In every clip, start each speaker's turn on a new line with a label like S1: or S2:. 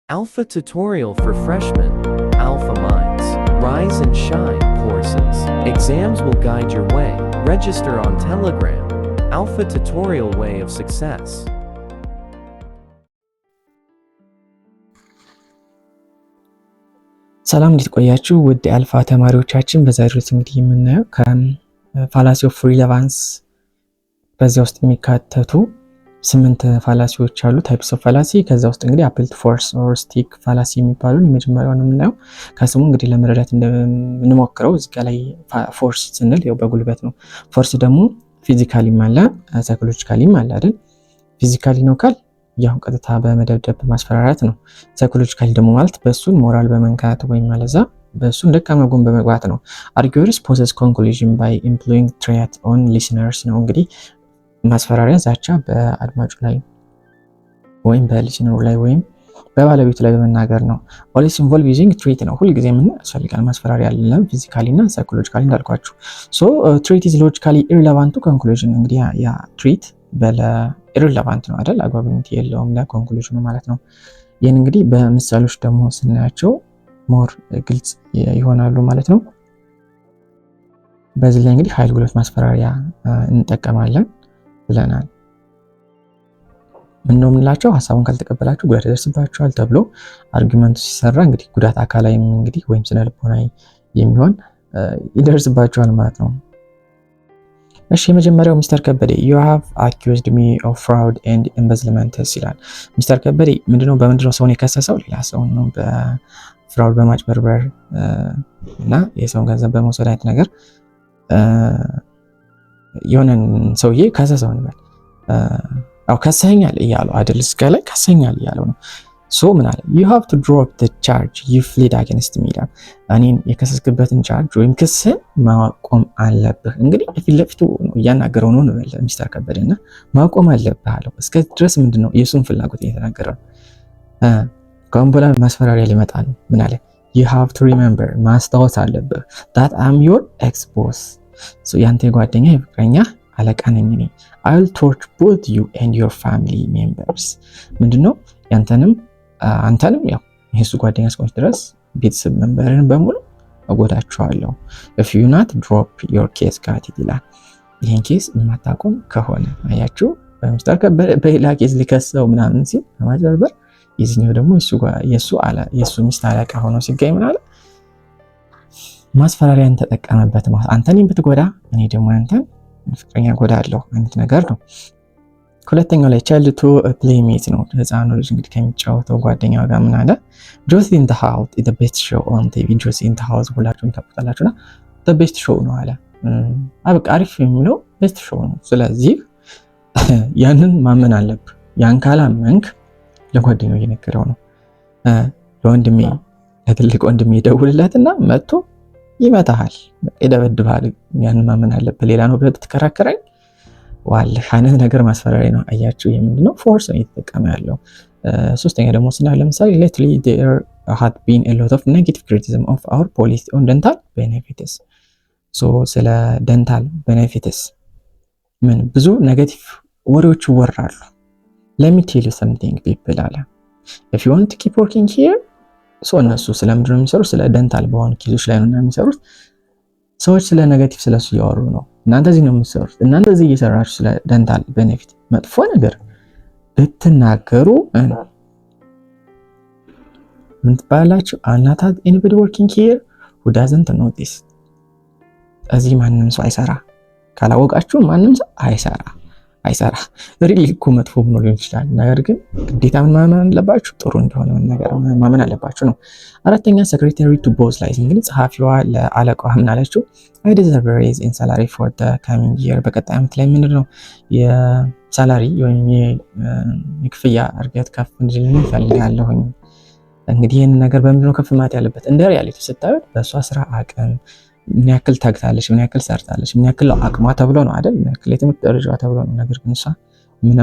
S1: Alpha Tutorial for Freshmen. Alpha Minds. Rise and Shine courses. Exams will guide your way. Register on Telegram. Alpha Tutorial Way of Success.
S2: ሰላም እንዴት ቆያችሁ ውድ አልፋ ተማሪዎቻችን። በዛሬው እንግዲህ የምናየው ከፋላሲ ኦፍ ሪሌቫንስ በዚያ ውስጥ የሚካተቱ 8 ፋላሲዎች አሉ፣ ታይፕስ ኦፍ ፋላሲ። ከዛ ውስጥ እንግዲህ አፕል ቱ ፎርስ ኦር ስቲክ ፋላሲ የሚባሉን የመጀመሪያው ነው የምናየው። ከስሙ እንግዲህ ለመረዳት እንደምንሞክረው እዚህ ጋር ላይ ፎርስ ስንል ያው በጉልበት ነው። ፎርስ ደግሞ ፊዚካሊም አለ ሳይኮሎጂካሊም አለ አይደል? ፊዚካሊ ነው ካል ያው ቀጥታ በመደብደብ ማስፈራራት ነው። ሳይኮሎጂካሊ ደግሞ ማለት በሱን ሞራል በመንካት ወይም ማለዛ በሱን ደካማ ጎን በመግባት ነው። አርጊዩርስ ፖሰስ ኮንክሉዥን ባይ ኢምፕሎይንግ ትሬት ኦን ሊስነርስ ነው። እንግዲህ ማስፈራሪያ ዛቻ በአድማጩ ላይ ወይም በሊስነሩ ላይ ወይም በባለቤቱ ላይ በመናገር ነው። ኦልዌይስ ኢንቮልቭ ዩዚንግ ትሬት ነው። ሁሉ ጊዜ ምን ያስፈልጋል? ማስፈራሪያ አይደለም ፊዚካሊ እና ሳይኮሎጂካሊ እንዳልኳችሁ። ሶ ትሬት ኢዝ ሎጂካሊ ኢሪሌቫንት ቱ ኮንክሉዥን። እንግዲህ ያ ትሬት ኢሪሌቫንት ነው አይደል? አግባብነት የለውም ለኮንክሉዥኑ ማለት ነው። ይህን እንግዲህ በምሳሌዎች ደግሞ ስናያቸው ሞር ግልጽ ይሆናሉ ማለት ነው። በዚህ ላይ እንግዲህ ኃይል፣ ጉልበት፣ ማስፈራሪያ እንጠቀማለን ብለናል። ምን ነው የምንላቸው? ሀሳቡን ካልተቀበላችሁ ጉዳት ይደርስባችኋል ተብሎ አርጊመንቱ ሲሰራ እንግዲህ ጉዳት አካላዊም እንግዲህ ወይም ስነ ልቦናዊ የሚሆን ይደርስባችኋል ማለት ነው። እሺ የመጀመሪያው ሚስተር ከበደ you have accused me of fraud and embezzlement ይላል። ሚስተር ከበደ በምንድነው ሰውን የከሰሰው? ሌላ ሰው ነው በፍራውድ በማጭበርበር እና የሰውን ገንዘብ በመውሰድ አይነት ነገር የሆነን ሰውዬ ከሰሰው ነው። ከሰኛል እያለው አይደል? እስከ ላይ ከሰኛል እያለው ነው። ሶ ምን አለ? you have to drop the charge you fled against me ይላል። እኔን የከሰስክበትን ቻርጅ ወይም ክስን ማቆም አለብህ። እንግዲህ ፊት ለፊቱ እያናገረው ነው ሚስተር ከበደና ማቆም አለብህ አለው። እስከዚህ ድረስ ምንድነው የሱን ፍላጎት እየተናገረ ነው። ከአሁን በኋላ ማስፈራሪያ ሊመጣ ነው። ምን አለ? you have to remember ማስታወስ አለብህ that I'm your ex boss ሶ ያንተ ጓደኛ የፍቅረኛ አለቃ ነኝ እኔ። I'll torture both you and your family members ምንድነው ያንተንም አንተንም ያው የሱ ጓደኛ እስከሆንክ ድረስ ቤተሰብ መንበርን በሙሉ እጎዳቸዋለሁ። if you not drop your case got it ይላል። ይሄን ኬስ የማታቆም ከሆነ አያችሁ፣ በሚስተር ከበደ በሌላ ኬስ ሊከሰው ምናምን ሲል በማጭበርበር የዚህኛው ደግሞ የሱ ሚስት አለቃ ሆኖ ሲገኝ ምን አለ? ማስፈራሪያን ተጠቀመበት ማለት አንተን ብትጎዳ እኔ ደግሞ አንተን ፍቅረኛ ጎዳለሁ አይነት ነገር ነው። ሁለተኛው ላይ ቻይልድ ቱ ፕሌይሜት ነው። ህፃኑ ልጅ እንግዲህ ከሚጫወተው ጓደኛው ጋር ምን አለ? ጆሲ ኢን ዘ ሃውስ ኢዝ ዘ ቤስት ሾው ኦን ቲቪ። ጆሲ ኢን ዘ ሃውስ ሁላችሁም ታውቁታላችሁና ዘ ቤስት ሾው ነው አለ። በቃ አሪፍ የሚለው ቤስት ሾው ነው። ስለዚህ ያንን ማመን አለብህ። ያን ካላመንክ ለጓደኛው እየነገረው ነው። ለወንድሜ ለትልቅ ወንድሜ ደውልለትና መጥቶ ይመታሃል፣ ይደበድብሃል። ያንን ማመን አለብህ። ሌላ ነው ብለህ ብትከራከረኝ ዋልህ አይነት ነገር ማስፈራሪያ ነው። አያችሁ የምንድነው ፎርስ ነው እየተጠቀመ ያለው። ሶስተኛ ደግሞ ስናይ ለምሳሌ lately there had been a lot of negative criticism of our policy on dental benefits so ስለ dental benefits ምን ብዙ ኔጌቲቭ ወሬዎች ይወራሉ። let me tell you something people አለ if you want to keep working here so እነሱ ስለምንድን ነው የሚሰሩት? ስለ ደንታል በሆኑ ኬዞች ላይ ነው የሚሰሩት። ሰዎች ስለ ኔጌቲቭ ስለሱ እያወሩ ነው። እናንተ እዚህ ነው የምትሰሩት። እናንተ እዚህ እየሰራችሁ ስለ ደንታል ቤኔፊት መጥፎ ነገር ብትናገሩ ምን ትባላችሁ? not anybody working here who doesn't know this እዚህ ማንም ሰው አይሰራ። ካላወቃችሁ ማንም ሰው አይሰራ። ሪሊ እኮ መጥፎ ሆኖ ሊሆን ይችላል። ነገር ግን ግዴታ ምን ማመን አለባችሁ? ጥሩ እንደሆነ ነገር ማመን አለባችሁ ነው። አራተኛ ሴክሬታሪ ቱ ቦስ ላይ እንግዲህ ጸሐፊዋ ለአለቃዋ ምን አለችው? I deserve a raise in salary for the coming year በቀጣይ ዓመት ላይ ምንድነው የሳላሪ ወይም የክፍያ እድገት ከፍ እንዲልኝ እፈልጋለሁኝ። እንግዲህ ይህንን ነገር በምንድነው ከፍ ማለት ያለበት? እንደ ሪያሊቲ ስታዩት በእሷ ስራ አቅም ምን ያክል ታግታለች፣ ምን ያክል ሰርታለች፣ ምን ያክል አቅሟ ተብሎ ነው አይደል? ምን ያክል የትምህርት ደረጃዋ ተብሎ ነው። ነገር ግን እሷ ምን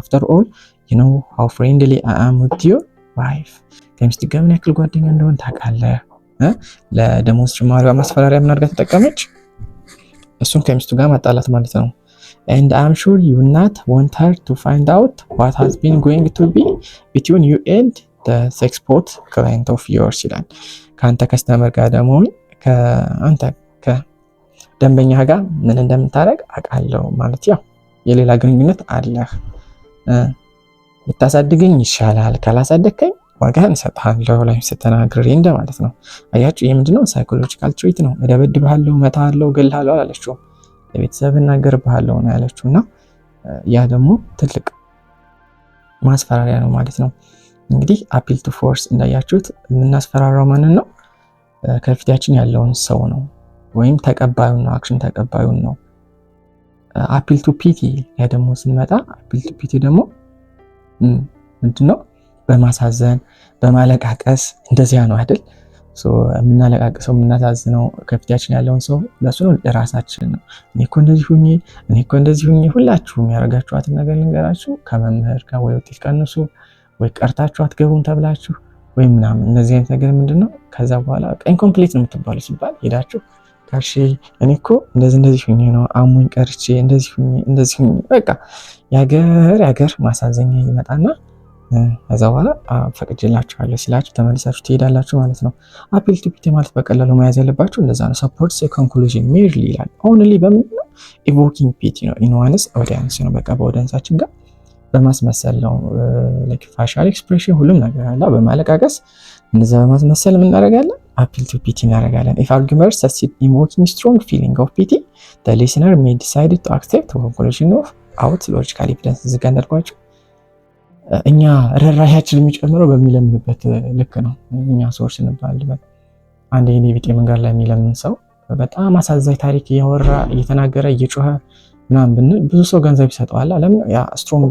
S2: after all you know how friendly I am with your wife ከሚስት ጋር ምን ያክል ጓደኛ እንደሆነ ታውቃለህ። ለደሞዝ ጭማሪዋ ማስፈራሪያ ምን አድርጋ ተጠቀመች? እሱን ከሚስቱ ጋር ማጣላት ማለት ነው። and I'm sure you not want her to find out what has been going to be between you and the sexpot client of yours ይላል። ከአንተ ከስተመር ጋር ደግሞ ከአንተ ከደንበኛ ጋር ምን እንደምታደርግ አውቃለሁ ማለት ያው የሌላ ግንኙነት አለህ። ብታሳድገኝ ይሻላል ካላሳደግከኝ ዋጋህን እሰጥሃለሁ ላይ ስትናገር እንደማለት ነው። አያችሁ ይሄ ምንድነው? ሳይኮሎጂካል ትሪት ነው። እደበድብሃለሁ፣ እመታሃለሁ፣ እገልሃለሁ አላለችውም። ለቤተሰብ እናገርብሃለሁ ነው ያለችውና ያ ደግሞ ትልቅ ማስፈራሪያ ነው ማለት ነው። እንግዲህ አፒል ቱ ፎርስ እንዳያችሁት የምናስፈራራው ማንን ነው? ከፊታችን ያለውን ሰው ነው ወይም ተቀባዩን ነው፣ አክሽን ተቀባዩን ነው። አፒል ቱ ፒቲ ላይ ደግሞ ስንመጣ አፒል ቱ ፒቲ ደግሞ ምንድነው? በማሳዘን በማለቃቀስ እንደዚያ ነው አይደል? የምናለቃቅሰው የምናሳዝነው ከፊታችን ያለውን ሰው ለሱ ነው ለራሳችን ነው። እኔ እኮ እንደዚህ ሁኜ ሁላችሁም ያደርጋችኋትን ነገር ልንገራችሁ። ከመምህር ወይ ውጤት ቀንሱ ወይ ቀርታችሁ አትገቡም ተብላችሁ ወይ ምናምን እነዚህ አይነት ነገር ምንድነው? ከዛ በኋላ ኢንኮምፕሊት ነው የምትባሉ ሲባል ሄዳችሁ ካሽ እኔ እኮ እንደዚህ ሁኜ ነው አሞኝ ቀርቼ እንደዚህ ሁኜ በቃ ያገር ማሳዘኛ ይመጣና ከዛ በኋላ ፈቅጄላችኋለሁ ሲላችሁ ተመልሳችሁ ትሄዳላችሁ ማለት ነው። አፒል ቱ ፒቲ ማለት በቀላሉ መያዝ ያለባችሁ እንደዛ ነው። ሰፖርትስ ኤ ኮንክሉዥን ሜርሊ ይላል። ኦንሊ በምንድን ነው? ኢቮኪንግ ፒቲ ነው። ኢንዋንስ ኦዲየንስ ነው። በቃ በኦዲየንሳችን ጋር በማስመሰል ነው። ላይክ ፋሻል ኤክስፕሬሽን ሁሉም ነገር አለ። በማለቃቀስ እንደዛ በማስመሰል ምን እናደርጋለን? አፒል ቱ ፒቲ እናደርጋለን። ኢፍ አርጊመንትስ ሰክሲድ ኢንቮኪንግ ስትሮንግ ፊሊንግ ኦፍ ፒቲ ዘ ሊስነር ሜይ ዲሳይድ ቱ አክሴፕት ኮንክሉዥን ኦፍ አውት ሎጂካል ኤቪደንስ ዝጋ እንዳልኳችሁ እኛ ርህራሄያችን የሚጨምረው በሚለምንበት ልክ ነው። እኛ ሰዎች እንባል አንድ የኔ ቢጤ መንገድ ላይ የሚለምን ሰው በጣም አሳዛኝ ታሪክ እያወራ እየተናገረ እየጮኸ ምናምን ብንል ብዙ ሰው ገንዘብ ይሰጠዋል። ለምን? ያ ስትሮንግ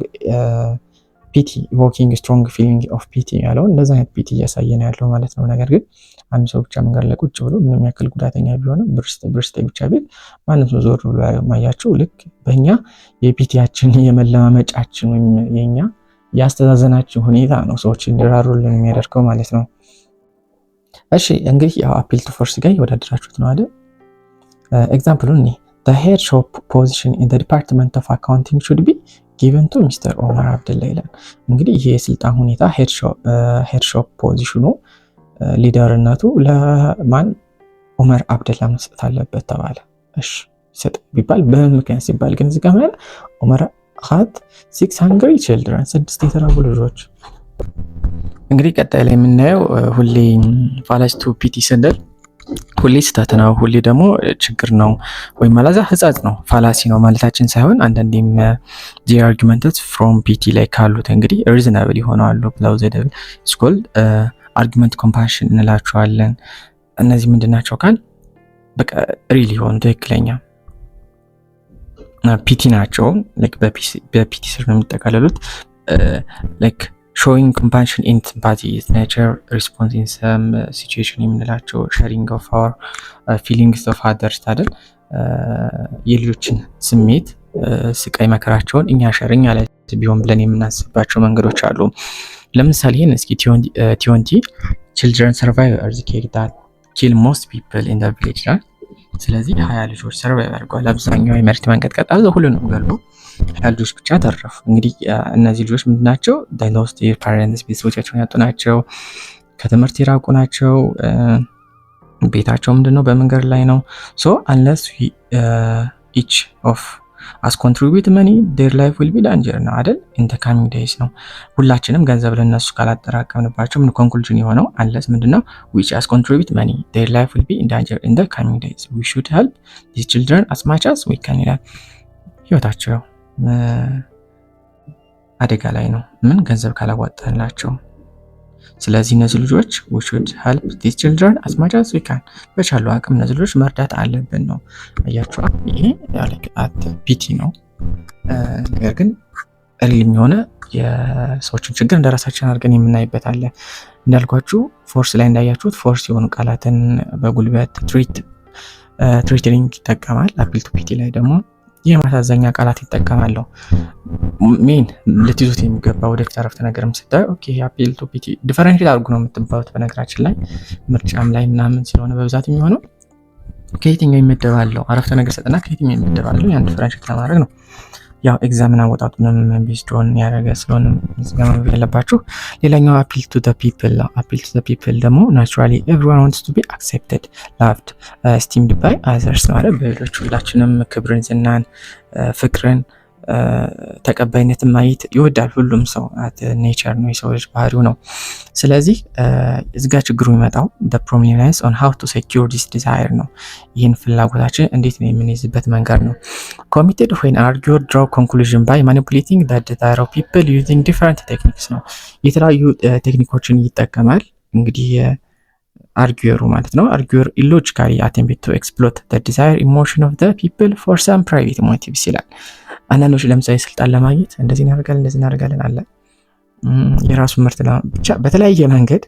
S2: ፒቲ ኢቮኪንግ ስትሮንግ ፊሊንግ ኦፍ ፒቲ ያለው እንደዛ አይነት ፒቲ እያሳየን ያለው ማለት ነው። ነገር ግን አንድ ሰው ብቻ መንገድ ላይ ቁጭ ብሎ ምንም ያክል ጉዳተኛ ቢሆንም ብርስት ብቻ ቢል ማንም ሰው ዞር ብሎ ማያቸው ልክ በእኛ የፒቲያችን የመለማመጫችን ወይም የኛ ያስተዛዘናችሁ ሁኔታ ነው ሰዎች እንዲራሩልን የሚያደርገው ማለት ነው። እሺ እንግዲህ ያው አፒል ቱ ፎርስ ጋር ይወዳደራችሁት ነው አይደል? ኤግዛምፕሉን እኔ the head shop position in the department of accounting should be given to Mr. ኦመር አብደላ ይላል። እንግዲህ ይሄ የስልጣን ሁኔታ head shop ፖዚሽኑ ሊደርነቱ ለማን? ኦመር አብደላ መስጠት አለበት ተባለ። እሺ ሰጥ ቢባል በምን ምክንያት ሲባል ግን እዚህ ጋር ማለት ኦመር ሀት 6 hungry children 6 የተራቡ ልጆች። እንግዲህ ቀጣይ ላይ የምናየው ሁሌ ፋላሲ ቱ ፒቲ ስንል ሁሌ ስህተት ነው፣ ሁሌ ደግሞ ችግር ነው ወይም አላዛ ህጻጽ ነው ፋላሲ ነው ማለታችን ሳይሆን አንዳንዴም ዚ አርጊመንትስ ፍሮም ፒቲ ላይ ካሉት እንግዲህ ሪዝናብል ይሆናሉ ፕላውዚብል ስኮል አርጊመንት ኮምፓሽን እንላቸዋለን። እነዚህ ምንድናቸው ካል በቃ ሪል ይሆኑ ትክክለኛ ፒቲ ናቸው። ላይክ በፒቲ ስር ነው የሚጠቃለሉት። ላይክ showing compassion and sympathy is nature response in some situation የምንላቸው sharing of our feelings of others አይደል? የሌሎችን ስሜት ስቃይ መከራቸውን እኛ ሸርኛ ላይ ቢሆን ብለን የምናስባቸው መንገዶች አሉ። ለምሳሌ ይሄን እስኪ ቲዮንቲ children survive earthquake that kill most people in the village ላይ ስለዚህ 20 ልጆች ሰርቫይቭ አድርገዋል። አብዛኛው የመሬት መንቀጥቀጥ ሁሉንም ገሎ 20 ልጆች ብቻ ተረፉ። እንግዲህ እነዚህ ልጆች ምንድናቸው? they lost their parents ቤተሰቦቻቸውን ያጡ ናቸው፣ ከትምህርት የራቁ ናቸው፣ ቤታቸው ምንድነው በመንገድ ላይ ነው። so unless we each of us contribute money their life will be danger ነው አይደል? in the coming days ነው። ሁላችንም ገንዘብ ለነሱ ካላጠራቀምንባቸው ምን ኮንክሉዥን የሆነው unless ምንድነው which us contribute money their life will be in danger in the coming days we should help these children as much as we can ይላል። ህይወታቸው አደጋ ላይ ነው ምን ገንዘብ ካላዋጣንላቸው። ስለዚህ እነዚህ ልጆች we should help these children as much as we can በቻሉ አቅም እነዚህ ልጆች መርዳት አለብን ነው። አያችሁ ይሄ ያለክ አት ፒቲ ነው። ነገር ግን ሪል የሆነ የሰዎችን ችግር እንደራሳችን አድርገን የምናይበት አለ። እንዳልኳችሁ ፎርስ ላይ እንዳያችሁት ፎርስ የሆኑ ቃላትን በጉልበት ትሪትሊንግ ይጠቀማል። አፒል ቱ ፒቲ ላይ ደግሞ የማሳዘኛ ቃላት ይጠቀማሉ። ሜን ልትይዙት የሚገባ ወደፊት አረፍተ ነገርም ስታዩ ኦኬ አፒል ቱ ፒቲ ዲፈረንሺየት አድርጉ ነው የምትባሉት። በነገራችን ላይ ምርጫም ላይ ምናምን ስለሆነ በብዛት የሚሆነው ከየትኛው ይመደባለው አረፍተ ነገር ሰጠና ከየትኛው ይመደባለው ያን ዲፈረንሺየት ለማድረግ ነው። ያው ኤግዛምን አወጣጡንም ቤዝዶን ያደረገ ስለሆነ ማንበብ ያለባችሁ። ሌላኛው አፒል ቱ ዘ ፒፕል ነው። አፒል ቱ ዘ ፒፕል ደግሞ ናቹራሊ ኤቭሪዋን ዋንትስ ቱ ቢ አክሴፕትድ ላቭድ ስቲምድ ባይ አዘርስ ነው አይደል? በሌሎች ሁላችንም ክብርን፣ ዝናን፣ ፍቅርን ተቀባይነትን ማየት ይወዳል ሁሉም ሰው። ኔቸር ነው፣ የሰው ልጅ ባህሪው ነው። ስለዚህ እዚጋ ችግሩ የሚመጣው the prominence on how to secure this desire ነው። ይህን ፍላጎታችን እንዴት ነው የምንይዝበት መንገድ ነው። committed when argued draw conclusion by manipulating the desire of people using different techniques ነው። የተለያዩ ቴክኒኮችን ይጠቀማል። እንግዲህ አርጊየሩ ማለት ነው። አርጊየር ኢሎጂካሊ attempt to exploit the desire emotion of the people for some private motives ይላል። አንዳንዶች ለምሳሌ ስልጣን ለማግኘት እንደዚህ እናደርጋለን አለ የራሱ ምርት ብቻ በተለያየ መንገድ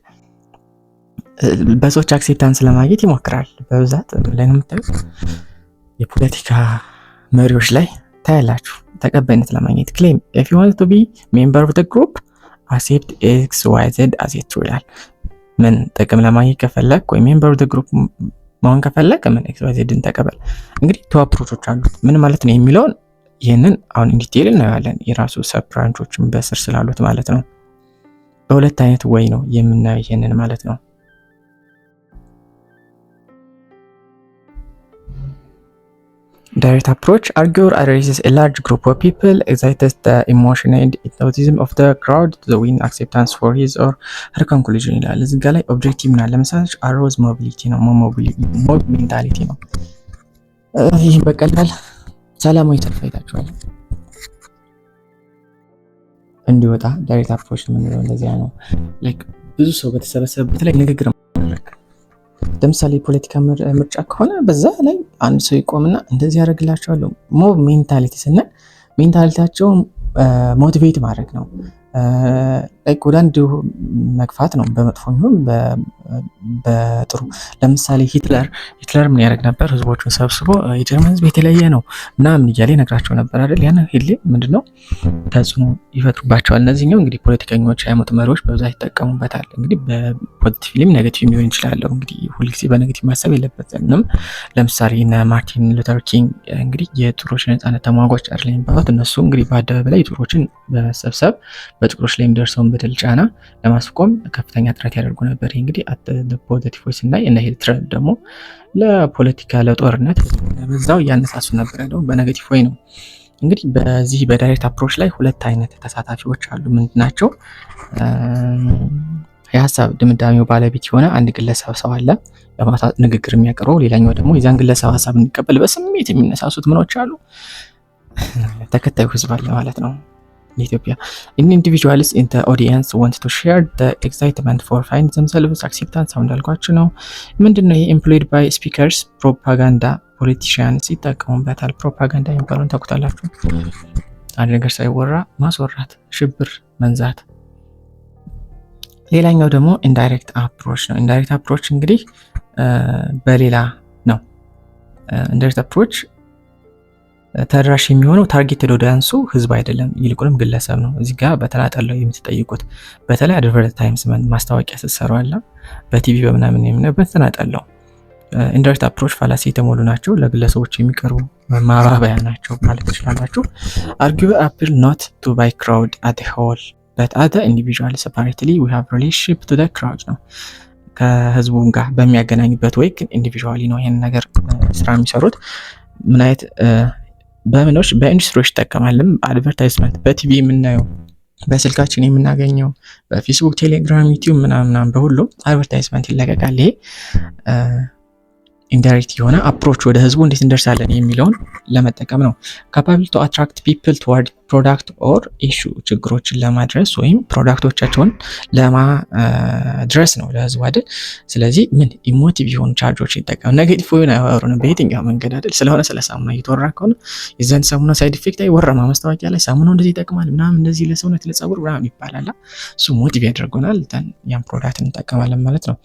S2: በሰዎች አክሴፕታንስ ለማግኘት ይሞክራል። በብዛት ላይ ነው የምታዩት የፖለቲካ መሪዎች ላይ ታያላችሁ። ተቀባይነት ለማግኘት claim if you want to be member of the group accept XYZ as it ይላል። ምን ጥቅም ለማግኘት ከፈለክ ወይ ሜምበር ኦፍ ዘ ግሩፕ መሆን ከፈለክ ምን XYZን ተቀበል። እንግዲህ ቱ አፕሮቾች አሉት። ምን ማለት ነው የሚለውን ይህንን አሁን ዲቴይል እናያለን። የራሱ ሰብ ብራንቾችን በስር ስላሉት ማለት ነው። በሁለት አይነት ወይ ነው የምናየው ይህንን ማለት ነው። Direct approach arguer addresses a large group of people, excites the emotion and enthusiasm of the crowd to win acceptance for his or her conclusion ይላል። እዚህ ጋር ላይ ኦብጀክቲቭ እና ለምሳሌ አሮዝ ሞቢሊቲ ነው፣ ሞብ ሜንታሊቲ ነው። ይህ በቀላል ሰላማዊ ሰልፍ አይታችኋል እንዲወጣ ዳይሬክት አፕሮች የምንለው እንደዚያ ነው። ላይክ ብዙ ሰው በተሰበሰበበት ላይ ንግግር ማድረግ። ለምሳሌ ፖለቲካ ምርጫ ከሆነ በዛ ላይ አንድ ሰው ይቆምና እንደዚህ ያደርግላቸዋለሁ። ሞብ ሜንታሊቲ ስንል ሜንታሊቲያቸው ሞቲቬት ማድረግ ነው። ላይክ ወደ አንድ መግፋት ነው፣ በመጥፎም ይሁን በጥሩ። ለምሳሌ ሂትለር ምን ያደርግ ነበር? ህዝቦቹን ሰብስቦ የጀርመን ህዝብ የተለየ ነው ምናምን እያለ ይነግራቸው ነበር አይደል? ያን ሂሌ ምንድነው ተጽዕኖ ይፈጥሩባቸዋል። እነዚህኛው እንግዲህ ፖለቲከኞች፣ ሃይማኖት መሪዎች በብዛት ይጠቀሙበታል። እንግዲህ በፖዚቲቭም ኔጌቲቭም ሊሆን ይችላል። እንግዲህ ሁልጊዜ በኔጌቲቭ ማሰብ የለበትም። ለምሳሌ እነ ማርቲን ሉተር ኪንግ እንግዲህ የጥቁሮች ነጻነት ተሟጋች አይደል የሚባሉት። እነሱ እንግዲህ በአደባባይ ላይ ጥቁሮችን በመሰብሰብ በጥቁሮች ላይ የሚደርሰውን በደል ጫና ለማስቆም ከፍተኛ ጥረት ያደርጉ ነበር። እንግዲህ ፖዚቲቭ ቮይስ እና እነ ሂትለር ደግሞ ለፖለቲካ ለጦርነት በዛው እያነሳሱ ነበር ያለው በኔጌቲቭ ወይ ነው። እንግዲህ በዚህ በዳይሬክት አፕሮች ላይ ሁለት አይነት ተሳታፊዎች አሉ። ምንድናቸው? የሀሳብ ድምዳሜው ባለቤት የሆነ አንድ ግለሰብ ሰው አለ ለማሳት ንግግር የሚያቀርበው። ሌላኛው ደግሞ የዛን ግለሰብ ሀሳብ እንዲቀበል በስሜት የሚነሳሱት ምኖች አሉ፣ ተከታዩ ህዝብ አለ ማለት ነው። ኢትዮጵያ individuals in the audience want to share the excitement for find themselves acceptance እንዳልኳችሁ ነው። ምንድነው employed by speakers propaganda politicians ይጠቀሙበታል። ፕሮፓጋንዳ የሚባለውን ታውቁታላችሁ። አንድ ነገር ሳይወራ ማስወራት፣ ሽብር መንዛት። ሌላኛው ደግሞ indirect approach ነው። indirect approach እንግዲህ በሌላ ነው። indirect approach ተደራሽ የሚሆነው ታርጌትድ ኦዲየንሱ ህዝብ አይደለም፣ ይልቁንም ግለሰብ ነው። እዚህ ጋር በተናጠለው የምትጠይቁት በተለይ አድቨርታይዝመንት ማስታወቂያ ስትሰሩ አለ በቲቪ በምናምን የምንበት ተናጠለው ኢንዳይሬክት አፕሮች ፋላሲ የተሞሉ ናቸው። ለግለሰቦች የሚቀርቡ ማባበያ ናቸው ማለት ትችላላችሁ። arguer appeal not to by crowd at the whole but other individual separately we have relationship to the crowd ነው። ከህዝቡ ጋር በሚያገናኝበት ወይ ኢንዲቪጁዋሊ ነው ይሄን ነገር ስራ የሚሰሩት። ምን አይነት በምኖች በኢንዱስትሪዎች ይጠቀማልም። አድቨርታይዝመንት በቲቪ የምናየው፣ በስልካችን የምናገኘው፣ በፌስቡክ፣ ቴሌግራም፣ ዩቲዩብ ምናምን በሁሉም አድቨርታይዝመንት ይለቀቃል። ይሄ ኢንዳይሬክት የሆነ አፕሮች ወደ ህዝቡ እንዴት እንደርሳለን የሚለውን ለመጠቀም ነው። capable to attract people toward product or issue ችግሮችን ለማድረስ ወይም ፕሮዳክቶቻቸውን ለማድረስ ነው ለህዝቡ አይደል። ስለዚህ ምን ኢሞቲቭ የሆኑ ቻርጆችን ይጠቀሙ። ኔጌቲቭ ሆነ አይወሩንም በየትኛው መንገድ አይደል። ስለሆነ ስለ ሳሙና እየተወራ ከሆነ የዘን ሳሙና ሳይድ ኢፌክት አይወራም። ማስታወቂያ ላይ ሳሙናው እንደዚህ ይጠቅማል ምናምን እንደዚህ ለሰውነት ለፀጉር ምናምን ይባላል። እሱ ሞቲቭ ያደርገናል፣ ያን ፕሮዳክት እንጠቀማለን ማለት ነው።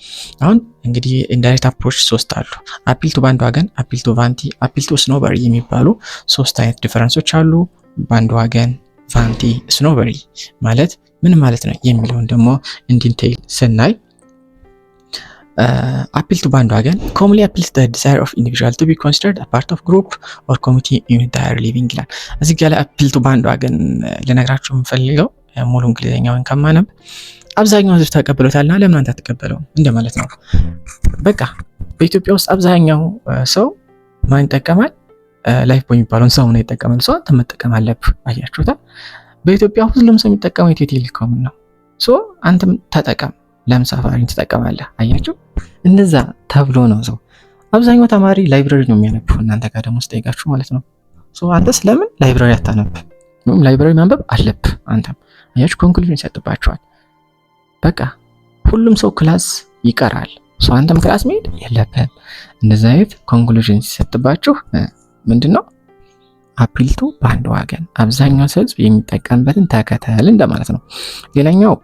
S2: አሁን እንግዲህ ኢንዳይሬክት አፕሮች ሶስት አሉ። አፒል ቱ ባንድ ዋገን፣ አፒል ቱ ቫንቲ፣ አፒል ቱ ስኖበሪ የሚባሉ ሶስት አይነት ዲፈረንሶች አሉ። ባንድ ዋገን፣ ቫንቲ፣ ስኖበሪ ማለት ምን ማለት ነው የሚለውን ደግሞ ኢንዲቴይል ስናይ appeal to bandwagon commonly appeals to the desire of individual to be considered a part of group or community in their living ይላል። እዚህ ጋር appeal to bandwagon ልነግራችሁ የምፈልገው ሙሉ እንግሊዘኛውን ከማነብ አብዛኛው ህዝብ ተቀበሎታልና ለምን አንተ አትቀበለውም እንደማለት ነው። በቃ በኢትዮጵያ ውስጥ አብዛኛው ሰው ማን ይጠቀማል? ላይፍ ቦይ የሚባለውን ሰው ነው ይጠቀማል። ሰው አንተ መጠቀም አለብህ። አያችሁታ? በኢትዮጵያ ሁሉም ሰው የሚጠቀመው ኢትዮ ቴሌኮም ነው። ሶ አንተም ተጠቀም። ለምን ሳፋሪን ትጠቀማለህ? አያችሁ? እንደዛ ተብሎ ነው ሰው። አብዛኛው ተማሪ ላይብረሪ ነው የሚያነበው። እናንተ ጋር ደግሞ ስጠይቃችሁ ማለት ነው። ሶ አንተስ ለምን ላይብረሪ አታነብ? ላይብረሪ ማንበብ አለብህ አንተም። አያችሁ? ኮንክሉዥን ይሰጥባችኋል። በቃ ሁሉም ሰው ክላስ ይቀራል። ሶ አንተም ክላስ መሄድ የለብህም። እንደዛ አይነት ኮንክሉዥን ሲሰጥባችሁ ምንድነው? አፒል ቱ ባንድዋገን አብዛኛው ህዝብ የሚጠቀምበትን ተከተል እንደማለት ነው። ሌላኛው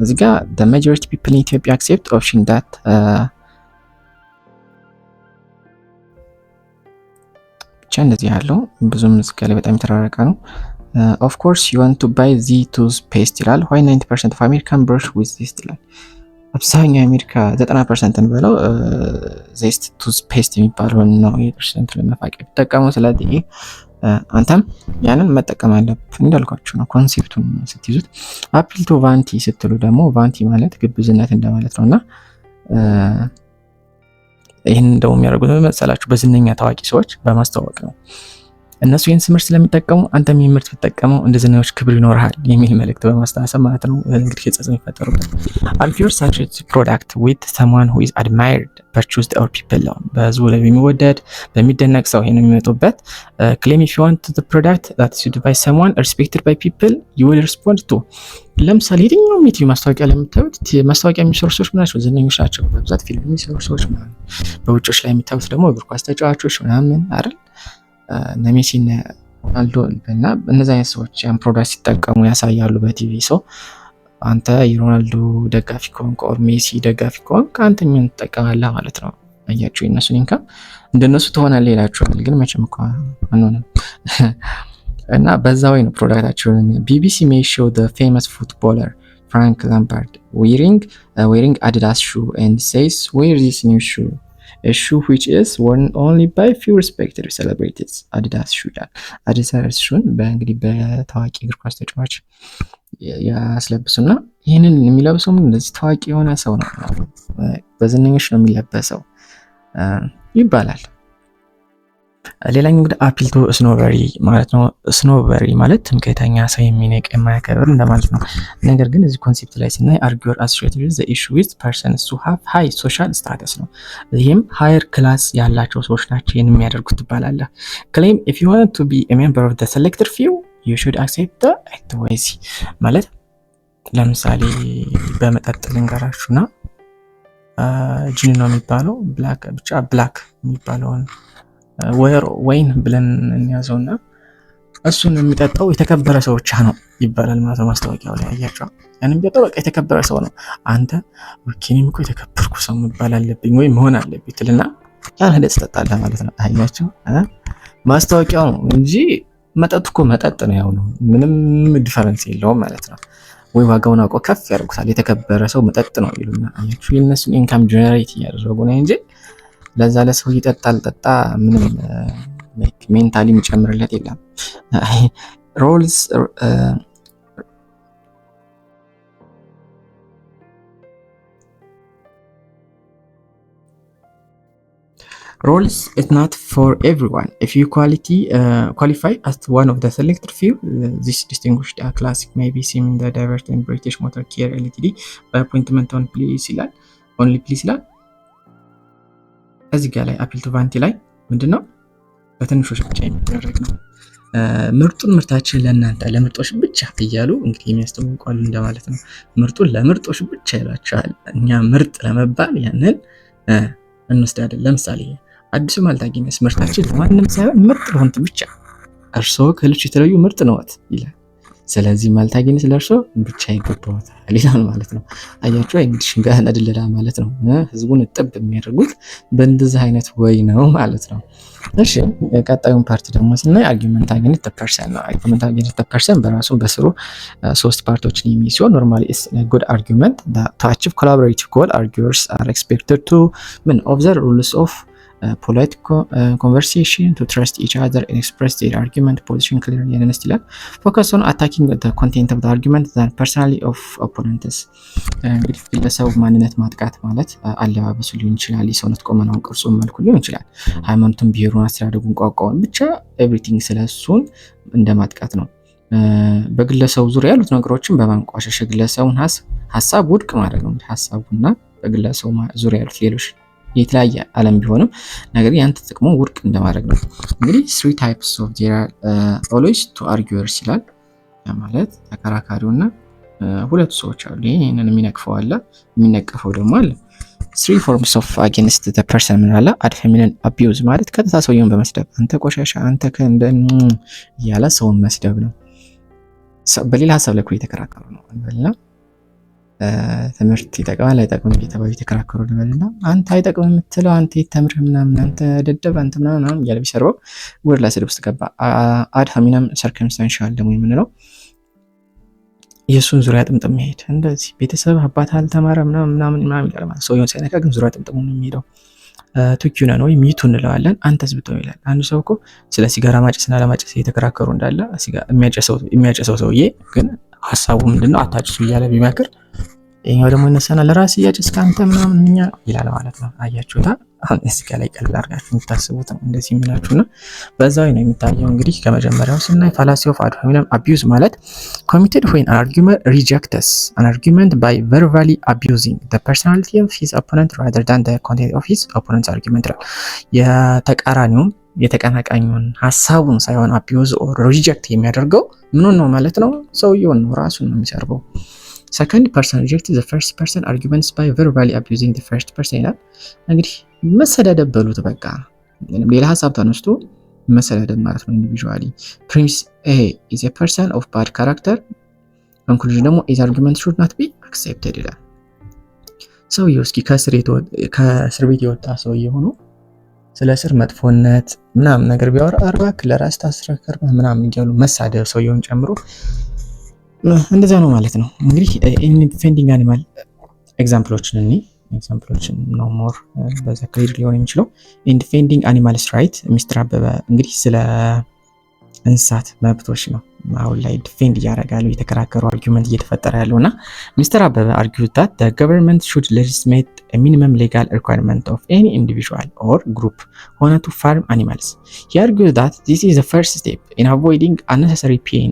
S2: እዚህ ጋር the majority people in Ethiopia accept option that ብቻ እንደዚህ ያለው ብዙም እዚህ ጋር በጣም የተራረቀ ነው። of course you want to buy the toothpaste ይላል why 90% of American brush with this ይላል። አብዛኛው የአሜሪካ 90% እንበለው ዜስት ቱዝፔስት የሚባለውን ነው የፐርሰንት ለመፋቂያ ቢጠቀሙ። ስለዚህ አንተም ያንን መጠቀም አለብህ እንዳልኳችሁ ነው ኮንሴፕቱን ስትይዙት። አፒል ቱ ቫንቲ ስትሉ ደግሞ ቫንቲ ማለት ግብዝነት እንደማለት ነውና ይህን እንደው የሚያደርጉት መሰላችሁ በዝነኛ ታዋቂ ሰዎች በማስተዋወቅ ነው። እነሱ ይህን ምርት ስለሚጠቀሙ አንተም ይህን ምርት ብትጠቀመው እንደ ዝነኞች ክብር ይኖርሃል የሚል መልእክት በማስተሳሰብ ማለት ነው። እንግዲህ ከጸጸም የሚፈጠሩበት አልፊዮር ሳቹሬት ፕሮዳክት ዊት ሰምዋን ሁ ኢዝ አድማየርድ ፐርቹዝድ ኦር ፒፕል ነው። በህዝቡ ላይ የሚወደድ በሚደነቅ ሰው ይሄን የሚመጡበት ክሌም ኢፍ ዩ ዋንት ዘ ፕሮዳክት ዛት ኢዝ ዩዝድ ባይ ሰምዋን ሪስፔክትድ ባይ ፒፕል ዩ ዊል ሪስፖንድ ቱ። ለምሳሌ የትኛውም ዩቲዩብ ማስታወቂያ ላይ የምታዩት ማስታወቂያ የሚሰሩ ሰዎች ናቸው፣ ዝነኞች ናቸው በብዛት ፊልም የሚሰሩ ሰዎች ማለት። በውጮች ላይ የሚታዩት ደግሞ እግር ኳስ ተጫዋቾች ምናምን አይደል እነ ሜሲ እና ሮናልዶ እና እነዚህ አይነት ሰዎች ያን ፕሮዳክት ሲጠቀሙ ያሳያሉ በቲቪ። ሰው አንተ የሮናልዶ ደጋፊ ከሆንክ ኦር ሜሲ ደጋፊ ከሆንክ አንተ ምን ትጠቀማለህ ማለት ነው። አያችሁ የነሱን ኢንካም እንደነሱ ትሆናለህ ይላችኋል። ግን መቼም እኮ አንሆንም እና በዛ ወይ ነው ፕሮዳክታቸውን ቢቢሲ may show the famous footballer Frank Lampard wearing Adidas shoe and says wear this new shoe a shoe which is worn only by few respected celebrities Adidas shoe ይላል። Adidas shoe በእንግዲህ በታዋቂ እግር ኳስ ተጫዋች ያስለብሱና ይህንን የሚለብሰው እንደዚህ ታዋቂ የሆነ ሰው ነው፣ በዝነኞች ነው የሚለበሰው ይባላል። ሌላኛው እንግዲህ አፒል ቱ ስኖበሪ ማለት ነው። ስኖበሪ ማለት ትምክህተኛ ሰው የሚንቅ የማያከብር እንደማለት ነው። ነገር ግን እዚህ ኮንሴፕት ላይ ስናይ አርጊዩር አሶሺየትድ ዊዝ ዘ ኢሹ ዊዝ ፐርሰንስ ሁ ሃቭ ሃይ ሶሻል ስታተስ ነው። ይህም ሃየር ክላስ ያላቸው ሰዎች ናቸው ይህን የሚያደርጉት ትባላለህ። ክሌም ኢፍ ዩ ዋንት ቱ ቢ ኤ ሜምበር ኦፍ ዘ ሴሌክትድ ፊው ዩ ሹድ አክሴፕት ዘ ኤክቲቪቲ ማለት ለምሳሌ በመጠጥ ልንገራችሁና ጂን ነው የሚባለው ብላክ ብቻ ብላክ የሚባለውን ወይን ብለን እንያዘውና እሱን የሚጠጣው የተከበረ ሰው ብቻ ነው ይባላል ማለት ነው። ማስታወቂያው ላይ አያችሁ ያን የሚጠጣው በቃ የተከበረ ሰው ነው። አንተ ወኪኔም እኮ የተከበርኩ ሰው መባል አለብኝ ወይ መሆን አለብኝ ትልና ያን ሄደህ ትጠጣለህ ማለት ነው። አያችሁ ማስታወቂያው ነው እንጂ መጠጥ እኮ መጠጥ ነው፣ ያው ነው፣ ምንም ዲፈረንስ የለውም ማለት ነው። ወይ ዋጋውን አውቀው ከፍ ያደርጉታል፣ የተከበረ ሰው መጠጥ ነው ይሉና አያችሁ የነሱን ኢንካም ጀነሬት እያደረጉ ነው እንጂ ለዛ ለሰው ይጠጣል ጠጣ ምንም ሜንታሊ የሚጨምርለት የለም። ሮልስ is not for everyone. If you qualify as one of the selected few, this distinguished classic may be seen in the diverse and British Motor Care Ltd by appointment on please ይላል only please ይላል። እዚህ ጋር ላይ አፒል ቱ ቫንቲ ላይ ምንድነው በትንሾች ብቻ የሚደረግ ነው። ምርጡን ምርታችን ለእናንተ ለምርጦች ብቻ እያሉ እንግዲህ የሚያስተዋውቃሉ እንደማለት ነው። ምርጡን ለምርጦች ብቻ ይላቸዋል። እኛ ምርጥ ለመባል ያንን እንወስዳለን። ለምሳሌ አዲሱ ማልታ ጊነስ ምርታችን ለማንም ሳይሆን ምርጥ ለሆኑት ብቻ እርስዎ ከሌሎች የተለዩ ምርጥ ነዎት ይላል። ስለዚህ ማልታገኝት ለርሶ ብቻ ይገባዋል ይላል ማለት ነው። አያችሁ እንግዲህ ሽንጋና ድለላ ማለት ነው። ህዝቡን እጥብ የሚያደርጉት በእንደዚህ አይነት ወይ ነው ማለት ነው። እሺ ቀጣዩን ፓርት ደግሞ ስናይ አርጊውመንት አጌንስት ዘ ፐርሰን ነው። አርጊውመንት አጌንስት ዘ ፐርሰን በራሱ በስሩ ሶስት ፓርቶችን የሚይዝ ሲሆን ኖርማሊ ኢስ ጉድ አርጊውመንት ቱ አቺቭ ኮላቦሬቲቭ ጎል አርጊውርስ አር ኤክስፔክትድ ቱ ኦብዘርቭ ሩልስ ኦፍ polite conversation, to trust each other and express their argument position clearly and honestly. Focus on attacking the content of the argument than personally of opponents. እንግዲህ ግለሰቡ ማንነት ማጥቃት ማለት አለባበሱ ሊሆን ይችላል፣ የሰውነት ቁመናውን፣ ቅርጹን፣ መልኩ ሊሆን ይችላል፣ ሃይማኖቱን፣ ብሔሩን፣ አስተዳደጉን፣ ቋንቋውን ብቻ ኤቭሪቲንግ ስለሱን እንደ ማጥቃት ነው። በግለሰቡ ዙሪያ ያሉት ነገሮችን በማንቋሸሽ ግለሰቡን ሀሳብ ውድቅ ማድረግ ነው። ሀሳቡና በግለሰቡ ዙሪያ ያሉት ሌሎች የተለያየ ዓለም ቢሆንም ነገር ያንተ ጥቅሙ ውድቅ እንደማድረግ ነው። እንግዲህ 3 types of there are always two arguers ይላል። ማለት ተከራካሪውና ሁለት ሰዎች አሉ። ይሄንን የሚነቅፈው አለ፣ የሚነቀፈው ደግሞ አለ። 3 forms of against the person ምን አለ? ad hominem abuse ማለት ቀጥታ ሰውየውን በመስደብ አንተ ቆሻሻ፣ አንተ ያለ ሰውን መስደብ ነው። በሌላ ሀሳብ ላይ የተከራከሩ ነው እንበልና ትምህርት ይጠቅማል አይጠቅምም እየተባሉ የተከራከሩ ልበልና አንተ አይጠቅም የምትለው አንተ የተምርህ ምናምን አንተ ደደብ አንተ ምናምን እያለ ቢሰርበው ወር ላይ ስድብ ውስጥ ገባ። ad hominem circumstantial ደግሞ የምንለው የሱን ዙሪያ ጥምጥም መሄድ እንደዚህ ቤተሰብ አባት አልተማረ ምናምን ይላል ማለት ሰውየውን ሳይነካ ግን ዙሪያ ጥምጥም ነው የሚሄደው። ቱኪዩና ነው ሚቱ እንለዋለን። አንተስ ብትሆን ይላል። አንድ ሰው እኮ ስለ ሲጋራ ማጨስና ለማጨስ እየተከራከሩ እንዳለ የሚያጨሰው ሰውዬ ግን ሀሳቡ ምንድነው አታጭሱ እያለ ቢመክር ይሄኛው ደግሞ እነሰና ለራስ እያጨስክ አንተ ምናምን እኛ ይላል ማለት ነው። አያችሁታ? አሁን እዚህ ጋር ላይ ቀልድ አድርጋችሁ የምታስቡት እንደዚህ የሚላችሁና በዛው ነው የሚታየው። እንግዲህ ከመጀመሪያው ስናይ fallacy of ad hominem abuse ማለት committed when an argument rejects an argument by verbally abusing the personality of his opponent rather than the content of his opponent's argument ይላል። የተቀናቃኙን ሀሳቡን ሳይሆን abuse or reject የሚያደርገው ምኑን ነው ማለት ነው? ሰውየውን ነው፣ ራሱን ነው የሚሰርበው። Second person rejects the first person arguments by verbally abusing the first person ይላል። እንግዲህ መሰዳደብ በሉት በቃ ሌላ ሀሳብ ተነስቶ መሰዳደብ ማለት ነው። individually premise A is a person of bad character, conclusion ደግሞ his argument should not be accepted ይላል። ሰውየው እስኪ ከእስር ቤት የወጣ ሰውዬ ሆኖ ስለ እስር መጥፎነት ምናምን ነገር ቢያወራ አርባክ ለራስ ታስረከር ምናምን እያሉ መሳደብ ሰውየውን ጨምሮ እንደዛ ነው ማለት ነው። እንግዲህ ዲፌንዲንግ አኒማል ኤግዛምፕሎችን ነው ሞር በዛ ክሊር ሊሆን የሚችለው። ዲፌንዲንግ አኒማልስ ራይት ሚስተር አበበ እንግዲህ ስለ እንስሳት መብቶች ነው አሁን ላይ ዲፌንድ እያደረጋሉ የተከራከሩ አርጊውመንት እየተፈጠረ ያለውና ሚስተር አበበ argued that the government should legislate a minimum legal requirement of any individual or group wanted to farm animals. He argued that this is the first step in avoiding unnecessary pain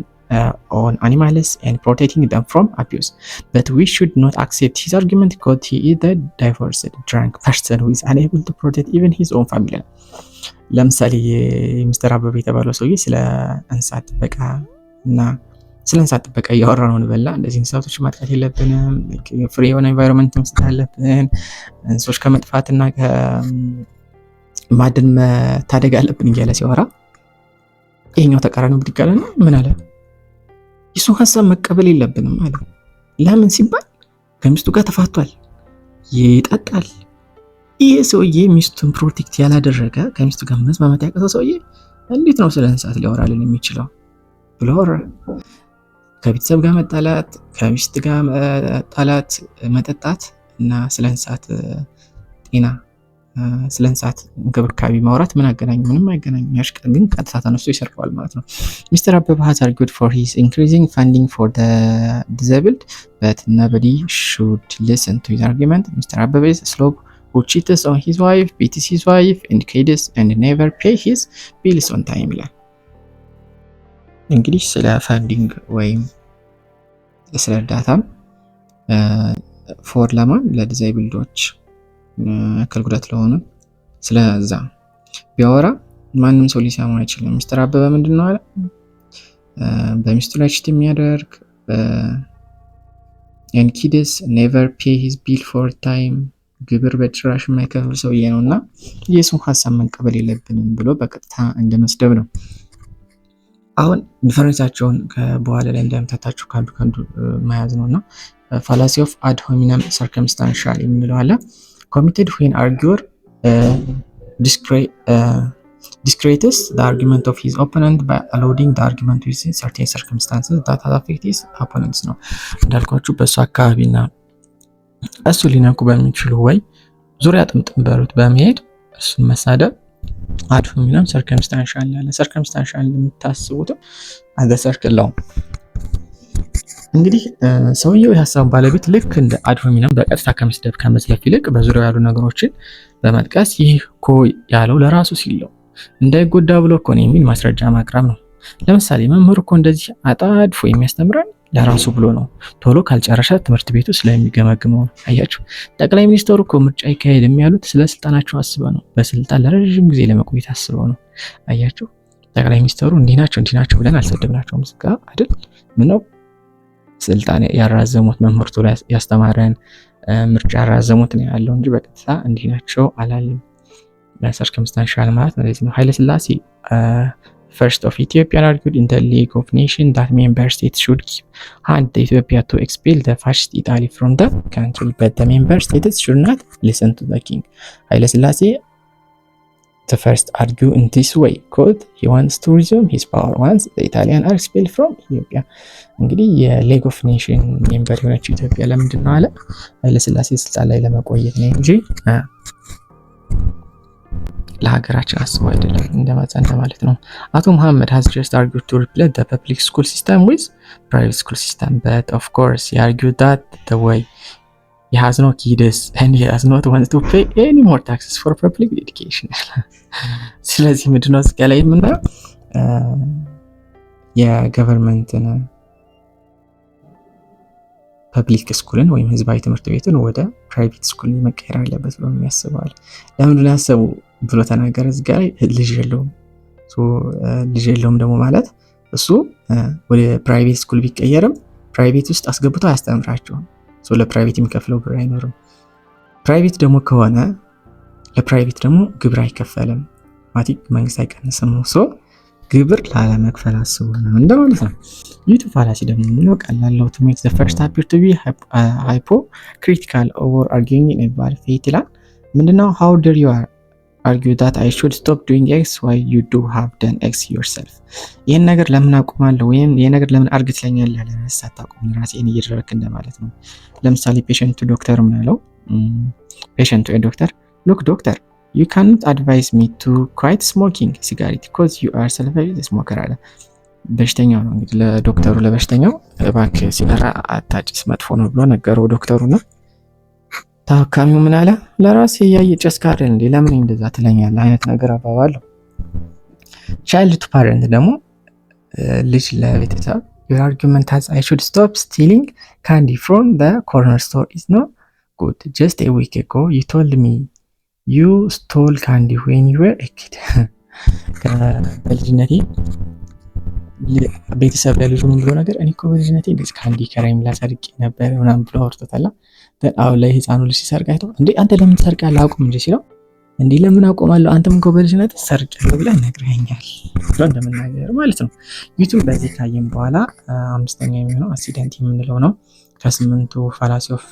S2: on animals and protecting them from abuse, but we should not accept his argument because he is a divorced drunk person who is unable to protect even his own family. ለምሳሌ ሚስተር አበበ የተባለው ሰውዬ ስለ እንስሳት ጥበቃ እና ስለ እንስሳት ጥበቃ እያወራ ነው እንበላ። እንደዚህ እንስሳቶች ማጥቃት የለብንም፣ ፍሪ የሆነ ኤንቫይሮንመንት መስጠት አለብን፣ እንስሶች ከመጥፋትና ከማዕድን መታደግ አለብን እያለ ሲያወራ ይሄኛው ተቃራኒው ብድግ አለና ምን አለ? የሱን ሀሳብ መቀበል የለብንም አለ። ለምን ሲባል ከሚስቱ ጋር ተፋቷል፣ ይጠጣል። ይሄ ሰውዬ ሚስቱን ፕሮቴክት ያላደረገ ከሚስቱ ጋር መስማማት ያቀተው ሰውዬ እንዴት ነው ስለ እንስሳት ሊያወራልን የሚችለው ብሎ ከቤተሰብ ጋር መጣላት፣ ከሚስት ጋር መጣላት፣ መጠጣት እና ስለ እንስሳት ጤና ስለ እንስሳት እንክብካቤ ማውራት ምን አገናኝ? ምንም አይገናኝ። ያሽቀር ግን ቀጥታ ተነስቶ ይሰርቀዋል ማለት ነው። ሚስተር አበበ has argued for his increasing funding for the disabled but nobody should listen to his argument. Mr. Abebe is a slob who cheats on his wife, beats his wife, and kills and never pay his bills on time ይላል። እንግዲህ ስለ ፋንዲንግ ወይም ስለ እርዳታ ፎር ለማን ለዲዛይብልዶች አካል ጉዳት ለሆኑ ስለዛ ቢያወራ ማንም ሰው ሊሰማ አይችልም። ሚስተር አበበ ምንድነው አለ? በሚስቱ ላይ ቺት የሚያደርግ and kids never pay his bill for time ግብር በጭራሽ የማይከፍል ሰውዬ ነውና የሱን ሀሳብ መቀበል የለብንም ብሎ በቀጥታ እንደመስደብ ነው። አሁን ዲፈረንሳቸውን በኋላ ላይ እንደምታታችሁ ካንዱ መያዝ ነውና ፋላሲ ኦፍ አድ ሆሚነም ሰርከምስታንሻል የምንለው አለ። ኮሚትድ ዌን አርጊወር discredits the argument of his opponent by allowing the argument within certain circumstances that affect his opponents ነው እንዳልኳችሁ በሱ አካባቢና እሱ ሊነኩ በሚችሉ ወይ ዙሪያ ጥምጥም በሩት በመሄድ እሱን መሳደብ አድ ሆሚነም ሰርከምስታንሻል ያለ ሰርከምስታንሻል የምታስቡት አዘ ሰርክል ነው። እንግዲህ ሰውየው የሀሳብ ባለቤት ልክ እንደ አድ ሆሚነም በቀጥታ ከመስደብ ከመዝለፍ ይልቅ በዙሪያው ያሉ ነገሮችን በመጥቀስ ይህ እኮ ያለው ለራሱ ሲል ነው እንዳይጎዳ ብሎ እኮ ነው የሚል ማስረጃ ማቅረብ ነው። ለምሳሌ መምህሩ እኮ እንደዚህ አጣድፎ የሚያስተምረን ለራሱ ብሎ ነው፣ ቶሎ ካልጨረሰ ትምህርት ቤቱ ስለሚገመግመው ነው። አያችሁ፣ ጠቅላይ ሚኒስትሩ እኮ ምርጫ ይካሄድ የሚያሉት ስለ ስልጣናቸው አስበው ነው፣ በስልጣን ለረጅም ጊዜ ለመቆየት አስበው ነው። አያችሁ፣ ጠቅላይ ሚኒስትሩ እንዲህ ናቸው ብለን አልሰደብናቸውም። ዝጋ አይደል? ምነው ስልጣን ያራዘሙት መምህርቱ ላይ ያስተማረን ምርጫ ያራዘሙት ነው ያለው እንጂ በቀጥታ እንዲህ ናቸው አላለም። በሰርከምስታንሻል ማለት ማለት ነው። ኃይለ ሥላሴ first of Ethiopian argued in the League of Nations that member states should give hand to Ethiopia to expel the fascist Italy from the country, but the member states should not listen to the king. ኃይለ ሥላሴ the first argue in this way, quote, he wants to resume his power once the Italian are expelled from Ethiopia. እንግዲህ የሌግ ኦፍ ኔሽን ሜምበር የሆነችው ኢትዮጵያ ለምንድን ነው አለ? ኃይለ ሥላሴ ስልጣን ላይ ለመቆየት ነው እንጂ ለሀገራችን አስበው አይደለም እንደማለት ነው። አቶ መሐመድ has just argued to replace the public school system with private school system, but of course he argued that the way he has no kids and he has not wanted to pay any more taxes for public education. ስለዚህ ምንድነው እስከ ላይ የምናየው የገቨርንመንትን ፐብሊክ ስኩልን ወይም ህዝባዊ ትምህርት ቤትን ወደ ፕራይቬት ስኩል መቀየር አለበት ብሎ የሚያስባል። ለምንድን ነው ያሰቡ ብሎ ተናገረ። እዚህ ጋር ልጅ የለውም ደግሞ ማለት እሱ ወደ ፕራይቬት ስኩል ቢቀየርም ፕራይቬት ውስጥ አስገብቶ አያስተምራቸውም። ለፕራይቬት የሚከፍለው ብር አይኖርም። ፕራይቬት ደግሞ ከሆነ ለፕራይቬት ደግሞ ግብር አይከፈልም፣ ማቲክ መንግስት አይቀንስም ነው። ግብር ላለመክፈል አስቡ ነው እንደማለት ነው። ዩቱብ ፋላሲ ደግሞ ምንለው ቀላለው to make the first appear to be hypocritical or arguing in a bad faith ይላል። ምንድነው how dare you argue that I should stop doing x while you do have done x yourself? ይሄን ነገር ለምን አቆማለሁ ወይም ይሄን ነገር ለምን አርግ ትለኛለህ ያለ ሳታቆም ራስህን እየደረክ እንደማለት ነው። ለምሳሌ ፔሸንቱ ዶክተር ምንለው ፔሸንቱ ዶክተር look doctor, you cannot advise me to quit smoking cigarette because you are self-a smoker አለ። በሽተኛው ነው እንግዲህ ለዶክተሩ ለበሽተኛው እባክህ ሲጋራ አታጭስ መጥፎ ነው ብሎ ነገረው ዶክተሩና ታካሚው ምን አለ? ለራሴ ያየጨስክ አይደል እንዴ ለምን እንደዛ ትለኛለህ አይነት ነገር አባባለሁ። child to parent ደግሞ ልጅ ለቤተሰብ your argument as I should stop stealing candy from the corner store is not good. Just a week ago you told me you stole candy when you were a kid. በልጅነቴ ቤተሰብ ለልጁ ምን ብሎ ነገር እኔ እኮ በልጅነቴ እንደዚህ ካንዲ ከረሜላ ሰርቄ ነበር ምናምን ብሎ አውርቶታል። አሁን ላይ ህፃኑ ልጅ ሲሰርቅ አይቶ እንዴ አንተ ለምን ትሰርቃለህ አቁም እንጂ ሲለው እንዴ ለምን አቆማለሁ አንተም እኮ በልጅነት ሰርቄያለሁ ብለህ ነግረኸኛል ብሎ እንደምናገር ማለት ነው። ዩቲዩብ በዚህ ካየን በኋላ አምስተኛ የሚሆነው አክሲደንት የምንለው ነው። ከስምንቱ ፋላሲ ኦፍ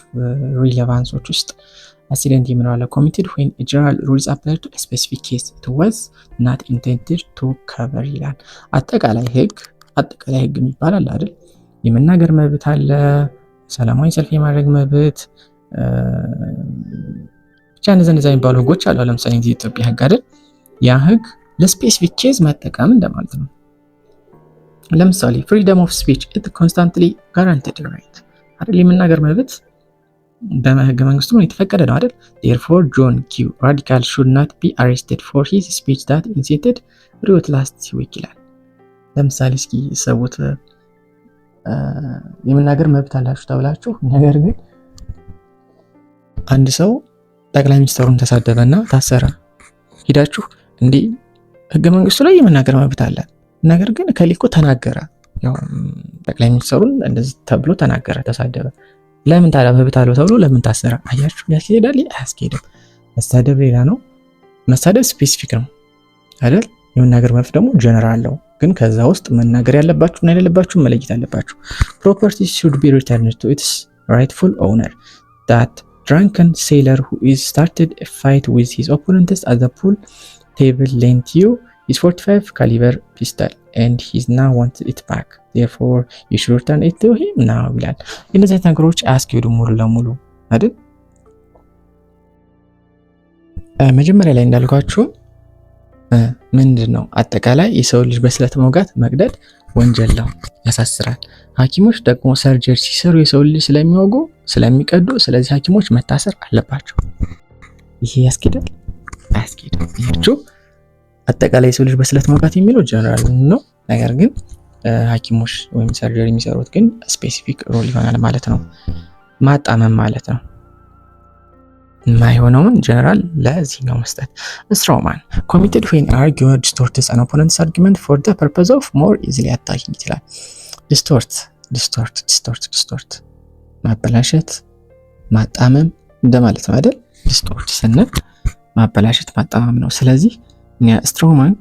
S2: ሪሌቫንሶች ውስጥ አክሲደንት የምንለው አለ። ኮሚትድ when general rules apply to a specific case it was not intended to cover ይላል። አጠቃላይ ህግ የሚባል አለ አይደል? የመናገር መብት አለ፣ ሰላማዊ ሰልፍ የማድረግ መብት፣ ብቻ እነዚህ የሚባሉ ህጎች አሉ። ለምሳሌ የኢትዮጵያ ህግ አይደል? ያ ህግ ለስፔሲፊክ ኬዝ መጠቀም እንደማለት ነው። ለምሳሌ freedom of speech it constantly guaranteed right አይደል? የመናገር መብት በህገ መንግስቱ የተፈቀደ ነው አይደል? therefore John Q radical should not be arrested for his speech that incited riot last week ይላል። ለምሳሌ እስኪ ሰውት የመናገር መብት አላችሁ ተብላችሁ ነገር ግን አንድ ሰው ጠቅላይ ሚኒስትሩን ተሳደበና ታሰረ። ሄዳችሁ እንዴ ህገ መንግስቱ ላይ የመናገር መብት አለ ነገር ግን ከሊኮ ተናገረ፣ ያው ጠቅላይ ሚኒስትሩን እንደዚህ ተብሎ ተናገረ፣ ተሳደበ፣ ለምን ታዲያ መብት አለው ተብሎ ለምን ታሰረ? አያችሁ ያስኬዳል አያስኬድም? መሳደብ ሌላ ነው፣ መሳደብ ስፔሲፊክ ነው አይደል? የመናገር መብት ደግሞ ጀነራል ነው። ግን ከዛ ውስጥ መናገር ያለባችሁ እና የሌለባችሁ መለየት አለባችሁ። ፕሮፐርቲስ should be returned to its rightful owner. That drunken sailor who is started a fight with his opponents at the pool table lent you his 45 caliber pistol and he's now wants it back. Therefore you should return it to him now ይላል። እነዚህ ነገሮች አያስኬዱም ሙሉ ለሙሉ አይደል? መጀመሪያ ላይ እንዳልኳችሁ ምንድን ነው አጠቃላይ የሰው ልጅ በስለት መውጋት መግደል ወንጀል ነው፣ ያሳስራል። ሐኪሞች ደግሞ ሰርጀሪ ሲሰሩ የሰው ልጅ ስለሚወጉ ስለሚቀዱ፣ ስለዚህ ሐኪሞች መታሰር አለባቸው። ይሄ ያስኬዳል? አያስኬድም። ይሄችሁ አጠቃላይ የሰው ልጅ በስለት መውጋት የሚለው ጀነራል ነው። ነገር ግን ሐኪሞች ወይም ሰርጀሪ የሚሰሩት ግን ስፔሲፊክ ሮል ይሆናል ማለት ነው። ማጣመም ማለት ነው። የማይሆነውን ጀነራል ለዚህኛው መስጠት። ስትሮማን committed when arguer distorts an opponent's argument for the purpose of more easily attacking ይችላል። ዲስቶርት ማበላሸት፣ ማጣመም እንደማለት ነው አይደል? ዲስቶርት ስንል ማበላሸት፣ ማጣመም ነው። ስለዚህ ስትሮማን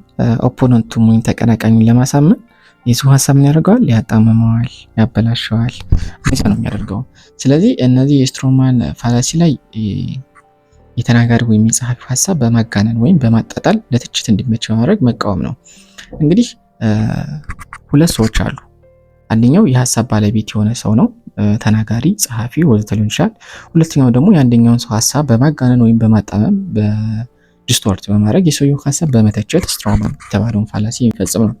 S2: ኦፖነንቱ ወይም ተቀናቃኙን ለማሳመን የሱ ሀሳብ ምን ያደርገዋል? ያጣመመዋል፣ ያበላሸዋል። እንደዛ ነው የሚያደርገው። ስለዚህ እነዚህ የስትሮማን ፋላሲ ላይ የተናጋሪ ወይም የጸሐፊው ሀሳብ በማጋነን ወይም በማጣጣል ለትችት እንዲመች በማድረግ መቃወም ነው። እንግዲህ ሁለት ሰዎች አሉ። አንደኛው የሀሳብ ባለቤት የሆነ ሰው ነው፣ ተናጋሪ፣ ጸሐፊ ወዘተ ሊሆን ይችላል። ሁለተኛው ደግሞ የአንደኛውን ሰው ሀሳብ በማጋነን ወይም በማጣመም በዲስቶርት በማድረግ የሰውየው ሀሳብ በመተቸት ስትሮማን የተባለውን ፋላሲ የሚፈጽም ነው።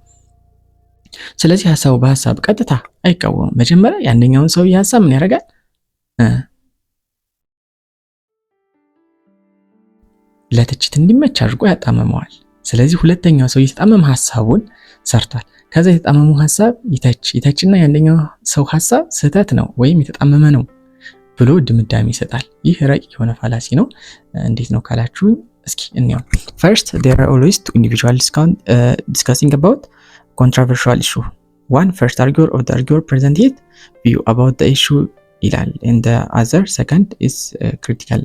S2: ስለዚህ ሀሳቡ በሀሳብ ቀጥታ አይቃወምም። መጀመሪያ የአንደኛውን ሰው ሀሳብ ምን ያደርጋል? ለትችት እንዲመች አድርጎ ያጣመመዋል። ስለዚህ ሁለተኛው ሰው የተጣመመ ሀሳቡን ሰርቷል። ከዛ የተጣመመው ሀሳብ ይተችና የአንደኛው ሰው ሀሳብ ስህተት ነው ወይም የተጣመመ ነው ብሎ ድምዳሜ ይሰጣል። ይህ ረቂቅ የሆነ ፋላሲ ነው። እንዴት ነው ካላችሁ እስኪ እንየው። First, there are always two individuals discussing about controversial issue. One first arguer of the arguer presented view about the issue ይላል and the other second is critical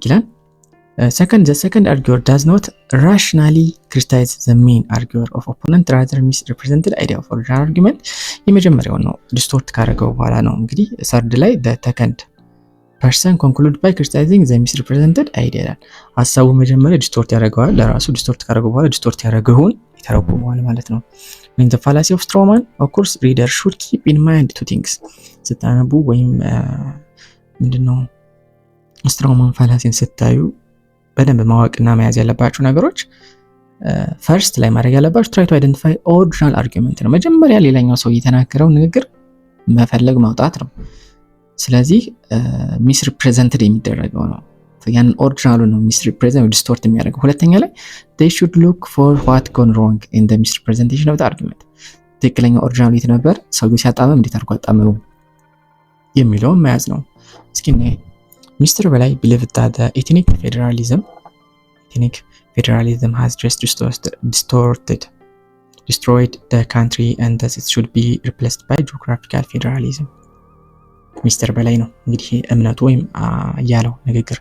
S2: ይላል። Second, the second arguer does not rationally criticize the main arguer of opponent, rather misrepresented idea of original argument. የመጀመሪያው ነው ዲስቶርት ካደረገው በኋላ ነው እንግዲህ ሰርድ ላይ the second person conclude by criticizing the misrepresented idea ይላል። ሀሳቡ መጀመሪያ ዲስቶርት ያደርገዋል፣ ለራሱ ዲስቶርት ካደረገው በኋላ ዲስቶርት ያደረገውን ይተረጉመዋል ማለት ነው። In the fallacy of strawman, of course, reader should keep in mind two things. ስታነቡ ወይም ምንድነው ስትራውማን ፋላሲን ስታዩ በደንብ ማወቅና መያዝ ያለባችሁ ነገሮች ፈርስት ላይ ማድረግ ያለባችሁ try to identify original argument ነው። መጀመሪያ ሌላኛው ሰው የተናገረው ንግግር መፈለግ ማውጣት ነው። ስለዚህ misrepresented የሚደረገው ነው። ያንን ኦሪጂናሉ ነው misrepresent ዲስቶርት የሚያደርገው። ሁለተኛ ላይ they should look for what gone wrong in the misrepresentation of the argument። ትክክለኛው ኦሪጂናሉ የት ነበር? ሰው ሲያጣመም እንዴት አድርጎ አጣመመው የሚለውን መያዝ ነው። እስኪ Mr. Belay believed that the ethnic federalism has just destroyed the country and thus it should be replaced by geographical federalism. ሚስተር በላይ ነው እንግዲህ እምነቱ ወይም ያለው ንግግር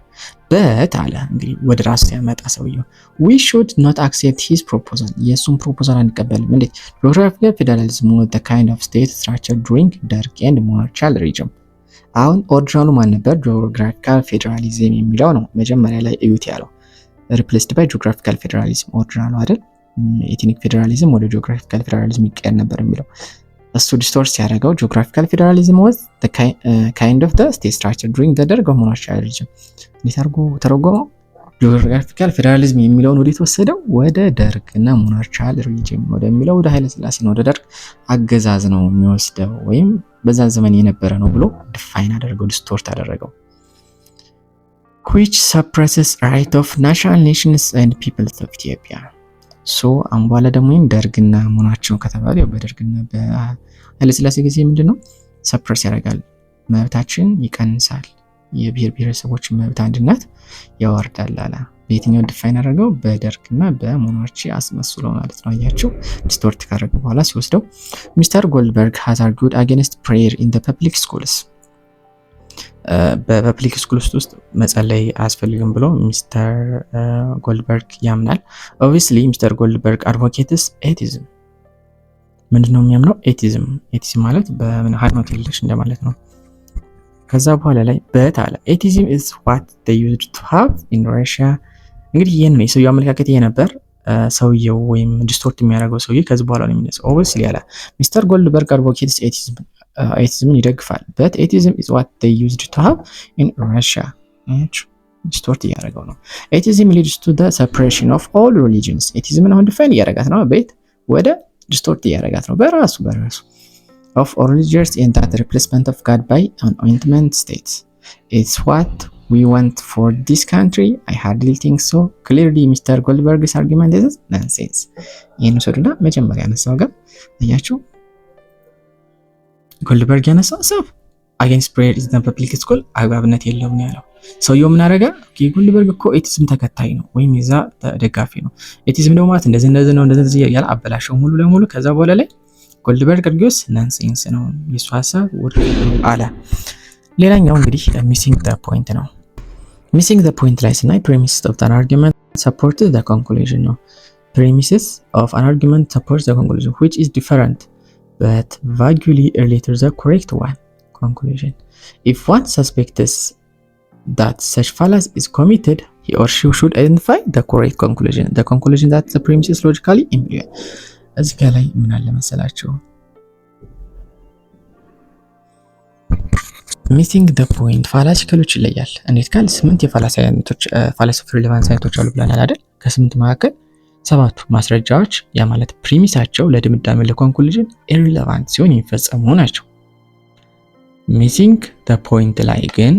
S2: አለ እንግዲህ ወደ ራሱ ያመጣ ሰውየው we should not accept his proposal የሱን ፕሮፖዛል አንቀበልም። እንዴት? geographical federalism was the kind of state structure during Dark and monarchical regime። አሁን ኦሪጂናሉ ማን ነበር? ጂኦግራፊካል ፌዴራሊዝም የሚለው ነው መጀመሪያ ላይ እዩት ያለው replaced by geographical federalism ኦሪጂናሉ አይደል? ኤትኒክ ፌዴራሊዝም ወደ ጂኦግራፊካል ፌዴራሊዝም ይቀየር ነበር የሚለው እሱ ዲስቶርት ሲያደርገው geographical federalism was the kind of the state structure during the Dark and monarchical regime። እንዴት አድርጎ ተረጎመው? geographical federalism የሚለውን ወዴት ወሰደው? ወደ ደርግ እና monarchical regime ወደሚለው ወደ ኃይለ ሥላሴ ነው ወደ ደርግ አገዛዝ ነው የሚወስደው ወይም በዛ ዘመን የነበረ ነው ብሎ ዲፋይን አደረገው፣ ዲስቶርት አደረገው። which suppresses right of national nations and peoples of Ethiopia። በኋላ ደግሞ ደርግና መሆናቸው ከተባለ በደርግና በኃይለ ሥላሴ ጊዜ ምንድነው ሰፕረስ ያደርጋል፣ መብታችን ይቀንሳል፣ የብሔር ብሔረሰቦች መብት አንድነት ያወርዳል አለ። በየትኛው ዲፋይን አደረገው? በደርግና በሞናርቺ አስመስሎ ማለት ነው። አያችሁ ዲስቶርት ካደረገ በኋላ ሲወስደው ሚስተር ጎልድበርግ has argued against prayer in the public schools። በፐብሊክ ስኩልስ ውስጥ መጸለይ አያስፈልግም ብሎ ሚስተር ጎልድበርግ ያምናል። obviously ሚስተር ጎልድበርግ advocates atheism ምንድነው የሚያምነው? ኤቲዝም ማለት በምን ሃይማኖት የለሽ እንደማለት ነው። ከዛ በኋላ ላይ በት አለ ኤቲዝም is what they used to have in Russia። እንግዲህ ይሄን ነው የሰውየው አመለካከት ይሄ ነበር። ሰውየው ወይም ዲስቶርት የሚያደርገው ሰውዬ ከዚህ በኋላ ነው የሚነሳው። ኦብቪስሊ ያለ ሚስተር ጎልድበርግ አድቮኬትስ ኤቲዝምን ይደግፋል። but atheism is what they used to have in Russia። ዲስቶርት እያደረገው ነው። ኤቲዝም leads to the separation of all religions። ኤቲዝምን አሁን ዲፋይን እያደረጋት ነው። ቤት ወደ ዲስቶርት እያደረጋት ነው በራሱ of all religions and that replacement of God by an ointment states. It's what we want for this country. I hardly think so. Clearly Mr. Goldberg's argument is nonsense. ይህን ሰውና መጀመሪያ ያነሳው ጋር አያችሁ ጎልድበርግ ያነሳው ሀሳብ against prayer is the public school አግባብነት የለውም ነው ያለው። ሰውየው ምን አደረገ? ጎልድበርግ እኮ ኤቲዝም ተከታይ ነው ወይም የዛ ደጋፊ ነው። ኤቲዝም ደግሞ ማለት እንደዚህ ነው እንደዚህ ያለ አበላሸው ሙሉ ለሙሉ። ከዛ በኋላ ላይ ጎልድበርግ አርጊውስ ናንሴንስ ነው የሱ ሐሳብ ውድቅ አለ። ሌላኛው እንግዲህ ሚሲንግ ዘ ፖይንት ነው። ሚሲንግ ዘ ፖይንት ላይ ስናይ premises of an argument support the conclusion ነው። premises of an argument support the conclusion which is different but vaguely related to the correct one conclusion. If one suspects that such fallacy is committed, he or she should identify the correct conclusion, the conclusion that the premises logically imply. እዚህ ጋር ላይ ምን አለ መሰላችሁ? ሚሲንግ ዘ ፖይንት ፋላሲ ከሎች ይለያል። እንዴት ካል 8 የፋላሲ አይነቶች ፋላሲ ኦፍ ሪሌቫንስ አይነቶች አሉ ብለናል አይደል? ከ8 መካከል 7ቱ ማስረጃዎች ያ ማለት ፕሪሚሳቸው ለድምዳሜ ለኮንክሉዥን ኢሪሌቫንት ሲሆን የሚፈጸሙ ናቸው። ሚሲንግ ዘ ፖይንት ላይ ግን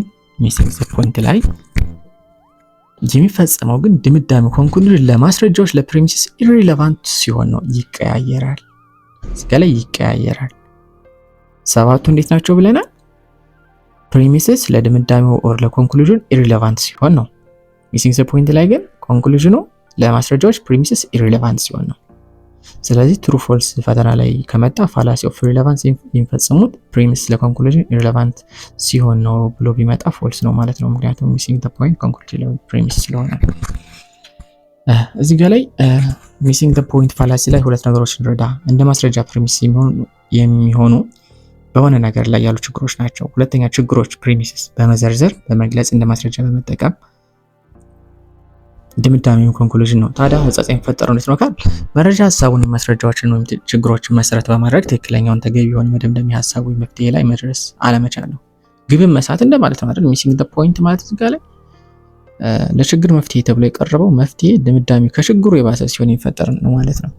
S2: የሚፈጸመው ግን ድምዳሜ ኮንክሉዥን ለማስረጃዎች ለፕሪሚሲስ ኢሪሌቫንት ሲሆን ነው። ይቀያየራል። እዚህ ላይ ይቀያየራል። 7ቱ እንዴት ናቸው ብለናል? ፕሪሚሲስ ለድምዳሜው ኦር ለኮንክሉዥን ኢሪሌቫንት ሲሆን ነው። ሚሲንግ ዘ ፖይንት ላይ ግን ኮንክሉዥኑ ለማስረጃዎች ፕሪሚሲስ ኢሪሌቫንት ሲሆን ነው። ስለዚህ ትሩ ፎልስ ፈተና ላይ ከመጣ ፋላሲ ኦፍ ሪሌቫንስ የሚፈጽሙት ፕሪሚስ ለኮንክሉዥን ኢሪሌቫንት ሲሆን ነው ብሎ ቢመጣ ፎልስ ነው ማለት ነው። ምክንያቱም ሚሲንግ ዘ ፖይንት ኮንክሉዥን ፕሪሚስ ስለሆነ። እዚህ ጋር ላይ ሚሲንግ ዘ ፖይንት ፋላሲ ላይ ሁለት ነገሮችን እንረዳ። እንደ ማስረጃ ፕሪሚስ የሚሆኑ በሆነ ነገር ላይ ያሉ ችግሮች ናቸው። ሁለተኛ ችግሮች ፕሪሚስስ በመዘርዘር በመግለጽ እንደ ማስረጃ በመጠቀም ድምዳሜው ኮንክሉዥን ነው። ታዲያ ህጻጽ የሚፈጠረው እንዴት ነው ካል መረጃ ሐሳቡን ማስረጃዎችን ወይም ችግሮችን መሰረት በማድረግ ትክክለኛውን ተገቢ የሆነ መደምደሚያ ሐሳብ ወይ መፍትሄ ላይ መድረስ አለመቻል ነው። ግብን መሳት እንደማለት ነው አይደል? ሚሲንግ ዘ ፖይንት ማለት እዚህ ጋር ላይ ለችግር መፍትሄ ተብሎ የቀረበው መፍትሄ ድምዳሜው ከችግሩ የባሰ ሲሆን የሚፈጠር ነው ማለት ነው።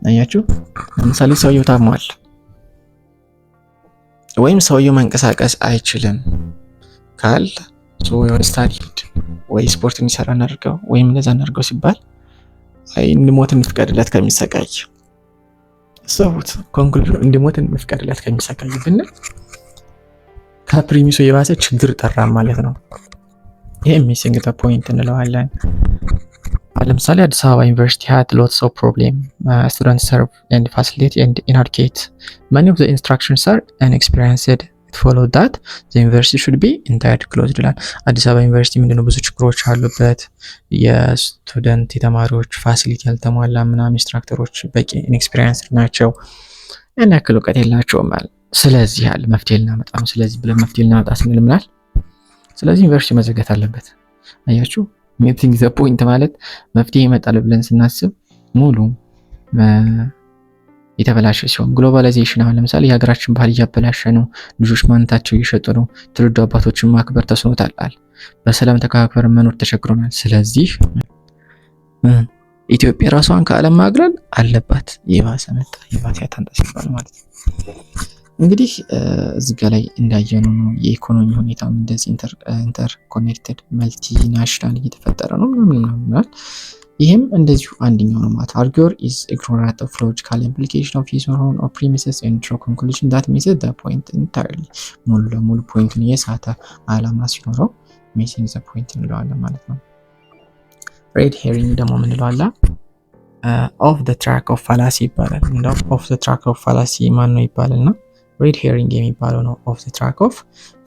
S2: አያችሁ፣ ለምሳሌ ሰውየው ታሟል ወይም ሰውየው መንቀሳቀስ አይችልም ካል የሆነ ስታዲድ ወይ ስፖርት እንዲሰራ እናድርገው ወይም እንደዛ እናድርገው ሲባል አይ እንድሞት እንፍቀድለት ከሚሰቃይ ሰውት ኮንክሉዥን እንድሞት እንፍቀድለት ከሚሰቃይ ብንል ከፕሪሚሱ የባሰ ችግር ጠራ ማለት ነው። ይሄ ሚሲንግ ዘ ፖይንት እንለዋለን። ለምሳሌ አዲስ አበባ ዩኒቨርሲቲ had lots of problem students serve and facilitate and eradicate many of the instructions are inexperienced. It followed that the university should be entirely closed ይላል። አዲስ አበባ ዩኒቨርሲቲ ምንድነው ብዙ ችግሮች አሉበት። የስቱደንት የተማሪዎች ፋሲሊቲ ያልተሟላ ምናምን ኢንስትራክተሮች በቂ ኢንኤክስፒሪየንስ ናቸው እና ያክል እውቀት የላቸውም ማለት። ስለዚህ ያለ መፍትሄ ልናመጣ ነው። ስለዚህ ብለን መፍትሄ ልናመጣ ስንል ምናል ስለዚህ ዩኒቨርሲቲ መዘጋት አለበት። አያችሁ ሚሲንግ ዘ ፖይንት ማለት መፍትሄ ይመጣል ብለን ስናስብ ሙሉ የተበላሸ ሲሆን ግሎባላይዜሽን አሁን ለምሳሌ የሀገራችን ባህል እያበላሸ ነው። ልጆች ማንነታቸው እየሸጡ ነው። ትውልድ አባቶችን ማክበር ተስኖታል። በሰላም ተከባብረን መኖር ተቸግሮናል። ስለዚህ ኢትዮጵያ ራሷን ከዓለም ማግለል አለባት። የባሰ መጣ የባሰ ያታንጣ ሲባል ማለት ነው። እንግዲህ እዚህ ጋር ላይ እንዳየነው ነው የኢኮኖሚ ሁኔታም እንደዚህ ኢንተር ኮኔክትድ መልቲ ናሽናል እየተፈጠረ ነው ምናምን። ይሄም እንደዚሁ አንደኛው ነው ማለት arguer is ignorant of logical implication of his own or premises and draw conclusion that misses the point entirely. ሙሉ ለሙሉ ፖይንቱን የሳተ ዓላማ ሲኖረው missing the point እንለዋለን ማለት ነው። red herring ደግሞ ምን እንለዋለን? off the track of fallacy ይባላል። እንደው off the track of fallacy ማን ነው ይባላልና ሬድ ሄሪንግ የሚባለው ነው ኦፍ ዘ ትራክ ኦፍ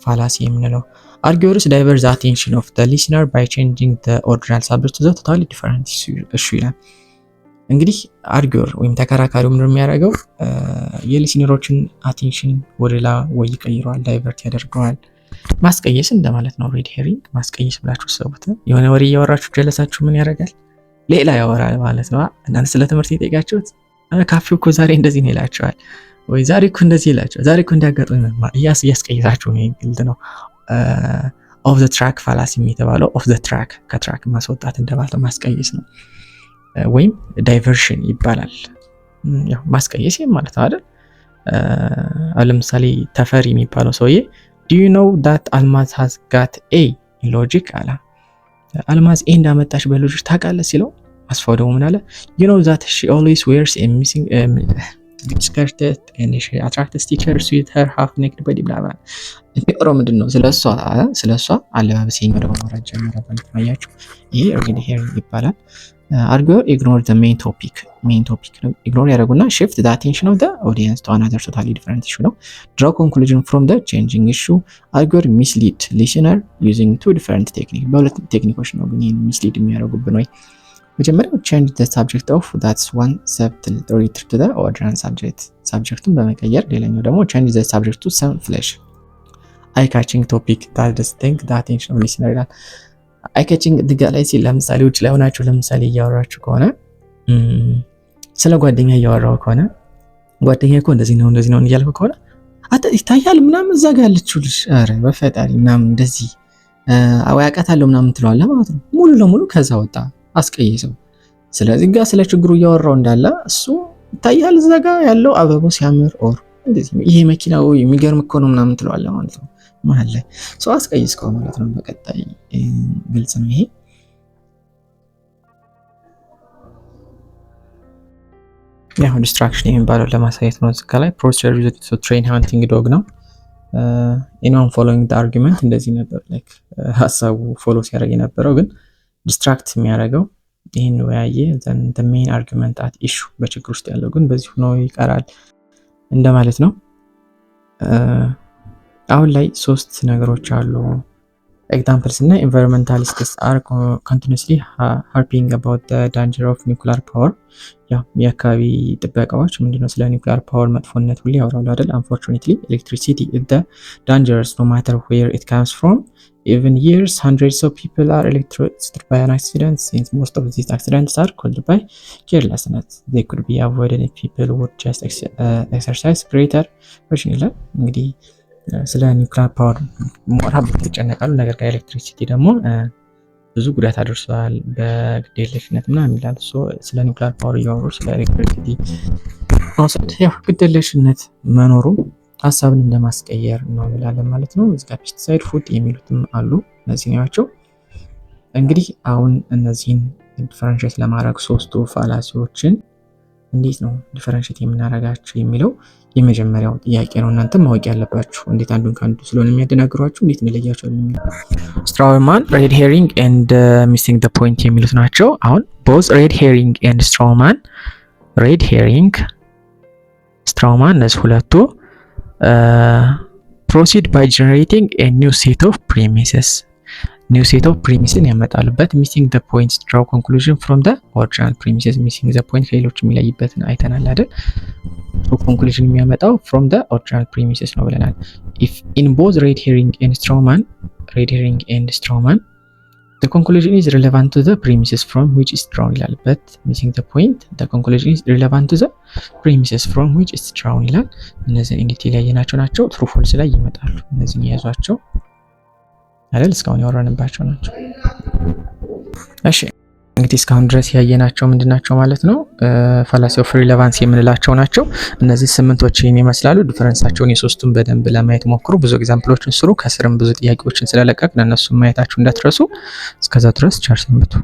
S2: ፋላሲ የምንለው። arguers divert the attention of the listener by changing the original subject to the totally different issue ይላል። እንግዲህ አርጊወር ወይም ተከራካሪው ምንድነው የሚያደርገው የሊስነሮችን አቴንሽን ወደ ሌላ ወይ ይቀይረዋል፣ ዳይቨርት ያደርገዋል። ማስቀየስ እንደማለት ነው። ሬድ ሄሪንግ ማስቀየስ ብላችሁ ሰቡት። የሆነ ወሬ እያወራችሁ ጀለሳችሁ ምን ያደርጋል? ሌላ ያወራል ማለት ነው። እናንተ ስለ ትምህርት የጠየቃችሁት ካፌው እኮ ዛሬ እንደዚህ ነው ይላችኋል፣ ወይ ዛሬ እኮ እንደዚህ ይላችኋል። ዛሬ እኮ እንዲያጋጥም እያስቀየሳችሁ ነው። ግልጽ ነው። ኦፍ ዘ ትራክ ፋላሲ የተባለው ኦፍ ዘ ትራክ ከትራክ ማስወጣት እንደማለት ማስቀየስ ነው። ወይም ዳይቨርሽን ይባላል። ያው ማስቀየስ ማለት ነው አይደል? ለምሳሌ ተፈሪ የሚባለው ሰውዬ do you know that አልማዝ has got A in logic አለ። አልማዝ ኤ እንዳመጣች በሎጂክ ታውቃለህ ሲለው አስፋው ደግሞ ምን አለ? you know that she always wears a missing skirt and she attracts stickers with her half naked body blah blah ኦሮ ምንድን ነው ስለሷ አለባበስ የሚያደርገው ማውራት ጀመረ ማለት ነው። አያችሁ ይሄ ሬድ ሄሪንግ ይባላል። arguer ignore the main topic ነው ኢግኖር ያደርጉና shift the attention of the audience to another totally different issue ነው። draw conclusion from the changing issue. arguer mislead listener using two different techniques በሁለት ቴክኒኮች ነው ግን ይሄን mislead የሚያደርጉብን ወይ መጀመሪያው change the subject of that's one subtle return to the audience subjecቱን በመቀየር ሌላኛው ደግሞ change the subject to some flash eye catching topic that distinct the attention of listener ይላል። አይ ካቺንግ ድጋ ላይ ሲል ለምሳሌ ውጭ ላይ ሆናችሁ ለምሳሌ እያወራችሁ ከሆነ ስለ ጓደኛ እያወራው ከሆነ ጓደኛ እኮ እንደዚህ ነው እያልኩ ከሆነ ይታያል ምናምን እዛ ጋር ያለችው ልጅ ኧረ በፈጣሪ ምናምን እንደዚህ አውቃታለሁ ምናምን ትለዋለህ ማለት ነው። ሙሉ ለሙሉ ከዛ ወጣ አስቀየሰው። ስለዚህ ጋር ስለ ችግሩ እያወራው እንዳለ እሱ ይታያል እዛ ጋር ያለው አበባው ሲያምር ኦር እንደዚህ ይሄ መኪናው የሚገርም እኮ ነው ምናምን ትለዋለህ ማለት ነው። መሀል ላይ ሰው አስቀይስከው ማለት ነው። በቀጣይ ግልጽ ነው። ይሄ ያው ዲስትራክሽን የሚባለው ለማሳየት ነው። እዚህ ላይ ፕሮሲጀር ዩዝድ ቱ ትሬን ሃንቲንግ ዶግ ነው። ኢንዋን ፎሎዊንግ ዘ አርጊመንት እንደዚህ ነበር። ላይክ ሀሳቡ ፎሎ ሲያደርግ የነበረው ግን ዲስትራክት የሚያደርገው ይሄን ነው ያየ ዘን ዘ ሜን አርጊመንት አት ኢሹ በችግር ውስጥ ያለው ግን በዚህ ሆኖ ይቀራል እንደማለት ነው። አሁን ላይ ሶስት ነገሮች አሉ። ኤግዛምፕልስ እና ኢንቫይሮንመንታሊስትስ አር ኮንቲኒዩስሊ ሃርፒንግ አባውት ዘ ዳንጀር ኦፍ ኒውክሊየር ፓወር። ያው የአካባቢ ጥበቃዎች ምንድነው ስለ ኒውክሊየር ፓወር መጥፎነት ሁሉ ያወራሉ አይደል? አንፎርቹኔትሊ ኤሌክትሪሲቲ ኢዝ ዘ ዳንጀረስ ኖ ማተር ዌር ኢት ካምስ ፍሮም even years hundreds of people are electrocuted by an accident since most of these accidents are caused by carelessness. They could be avoided if people would just exercise greater caution ይላል። እንግዲህ ስለ ኒውክሊየር ፓወር ሞራብ ተጨነቃሉ። ነገር ግን ኤሌክትሪሲቲ ደግሞ ብዙ ጉዳት አድርሷል በግዴለሽነት ምናምን ይላል። ስለ ኒውክሊየር ፓወር እያወሩ ስለ ኤሌክትሪሲቲ መውሰድ ያው ግዴለሽነት መኖሩ ሀሳብን እንደማስቀየር ነው እንላለን ማለት ነው። እዚህ ጋር ፔስቲሳይድ ፉድ የሚሉትም አሉ። እነዚህ ናቸው። እንግዲህ አሁን እነዚህን ዲፈረንሺየት ለማድረግ ሶስቱ ፋላሲዎችን እንዴት ነው ዲፈረንሺየት የምናደርጋቸው የሚለው የመጀመሪያው ጥያቄ ነው። እናንተ ማወቅ ያለባችሁ እንዴት አንዱን ከአንዱ ስለሆነ የሚያደናግሯችሁ እንዴት እንለያቸዋለን የሚለው ስትራውማን፣ ሬድ ሄሪንግ ኤንድ ሚሲንግ ዘ ፖይንት የሚሉት ናቸው። አሁን ቦዝ ሬድ ሄሪንግ ኤንድ ስትራውማን፣ ሬድ ሄሪንግ ስትራውማን እነዚህ ሁለቱ proceed by generating a new set of premises ያመጣሉበት missing the points draw conclusion from the original premises missing the point ከሌሎች የሚለይበትን አይተናል አይደል? conclusion የሚያመጣው from the original premises ነው ብለናል። if in both red herring and strawman the conclusion is relevant to the premises from which is drawn ይላል። but missing the point the conclusion is relevant to the premises from which is drawn ይላል። እነዚህን እንዴት ያየናቸው ናቸው። true false ላይ ይመጣሉ። እነዚህን ያዟቸው አይደል? እስካሁን ያወራንባቸው ናቸው። እሺ እንግዲህ እስካሁን ድረስ ያየናቸው ምንድናቸው ማለት ነው? ፋላሲ ኦፍ ሪሌቫንስ የምንላቸው ናቸው። እነዚህ ስምንቶችን ይመስላሉ። ዲፈረንሳቸውን የሶስቱን በደንብ ለማየት ሞክሩ። ብዙ ኤግዛምፕሎችን ስሩ። ከስርም ብዙ ጥያቄዎችን ስለለቀቅ ለእነሱ ማየታችሁ እንዳትረሱ። እስከዛ ድረስ ቸር ሰንብቱ።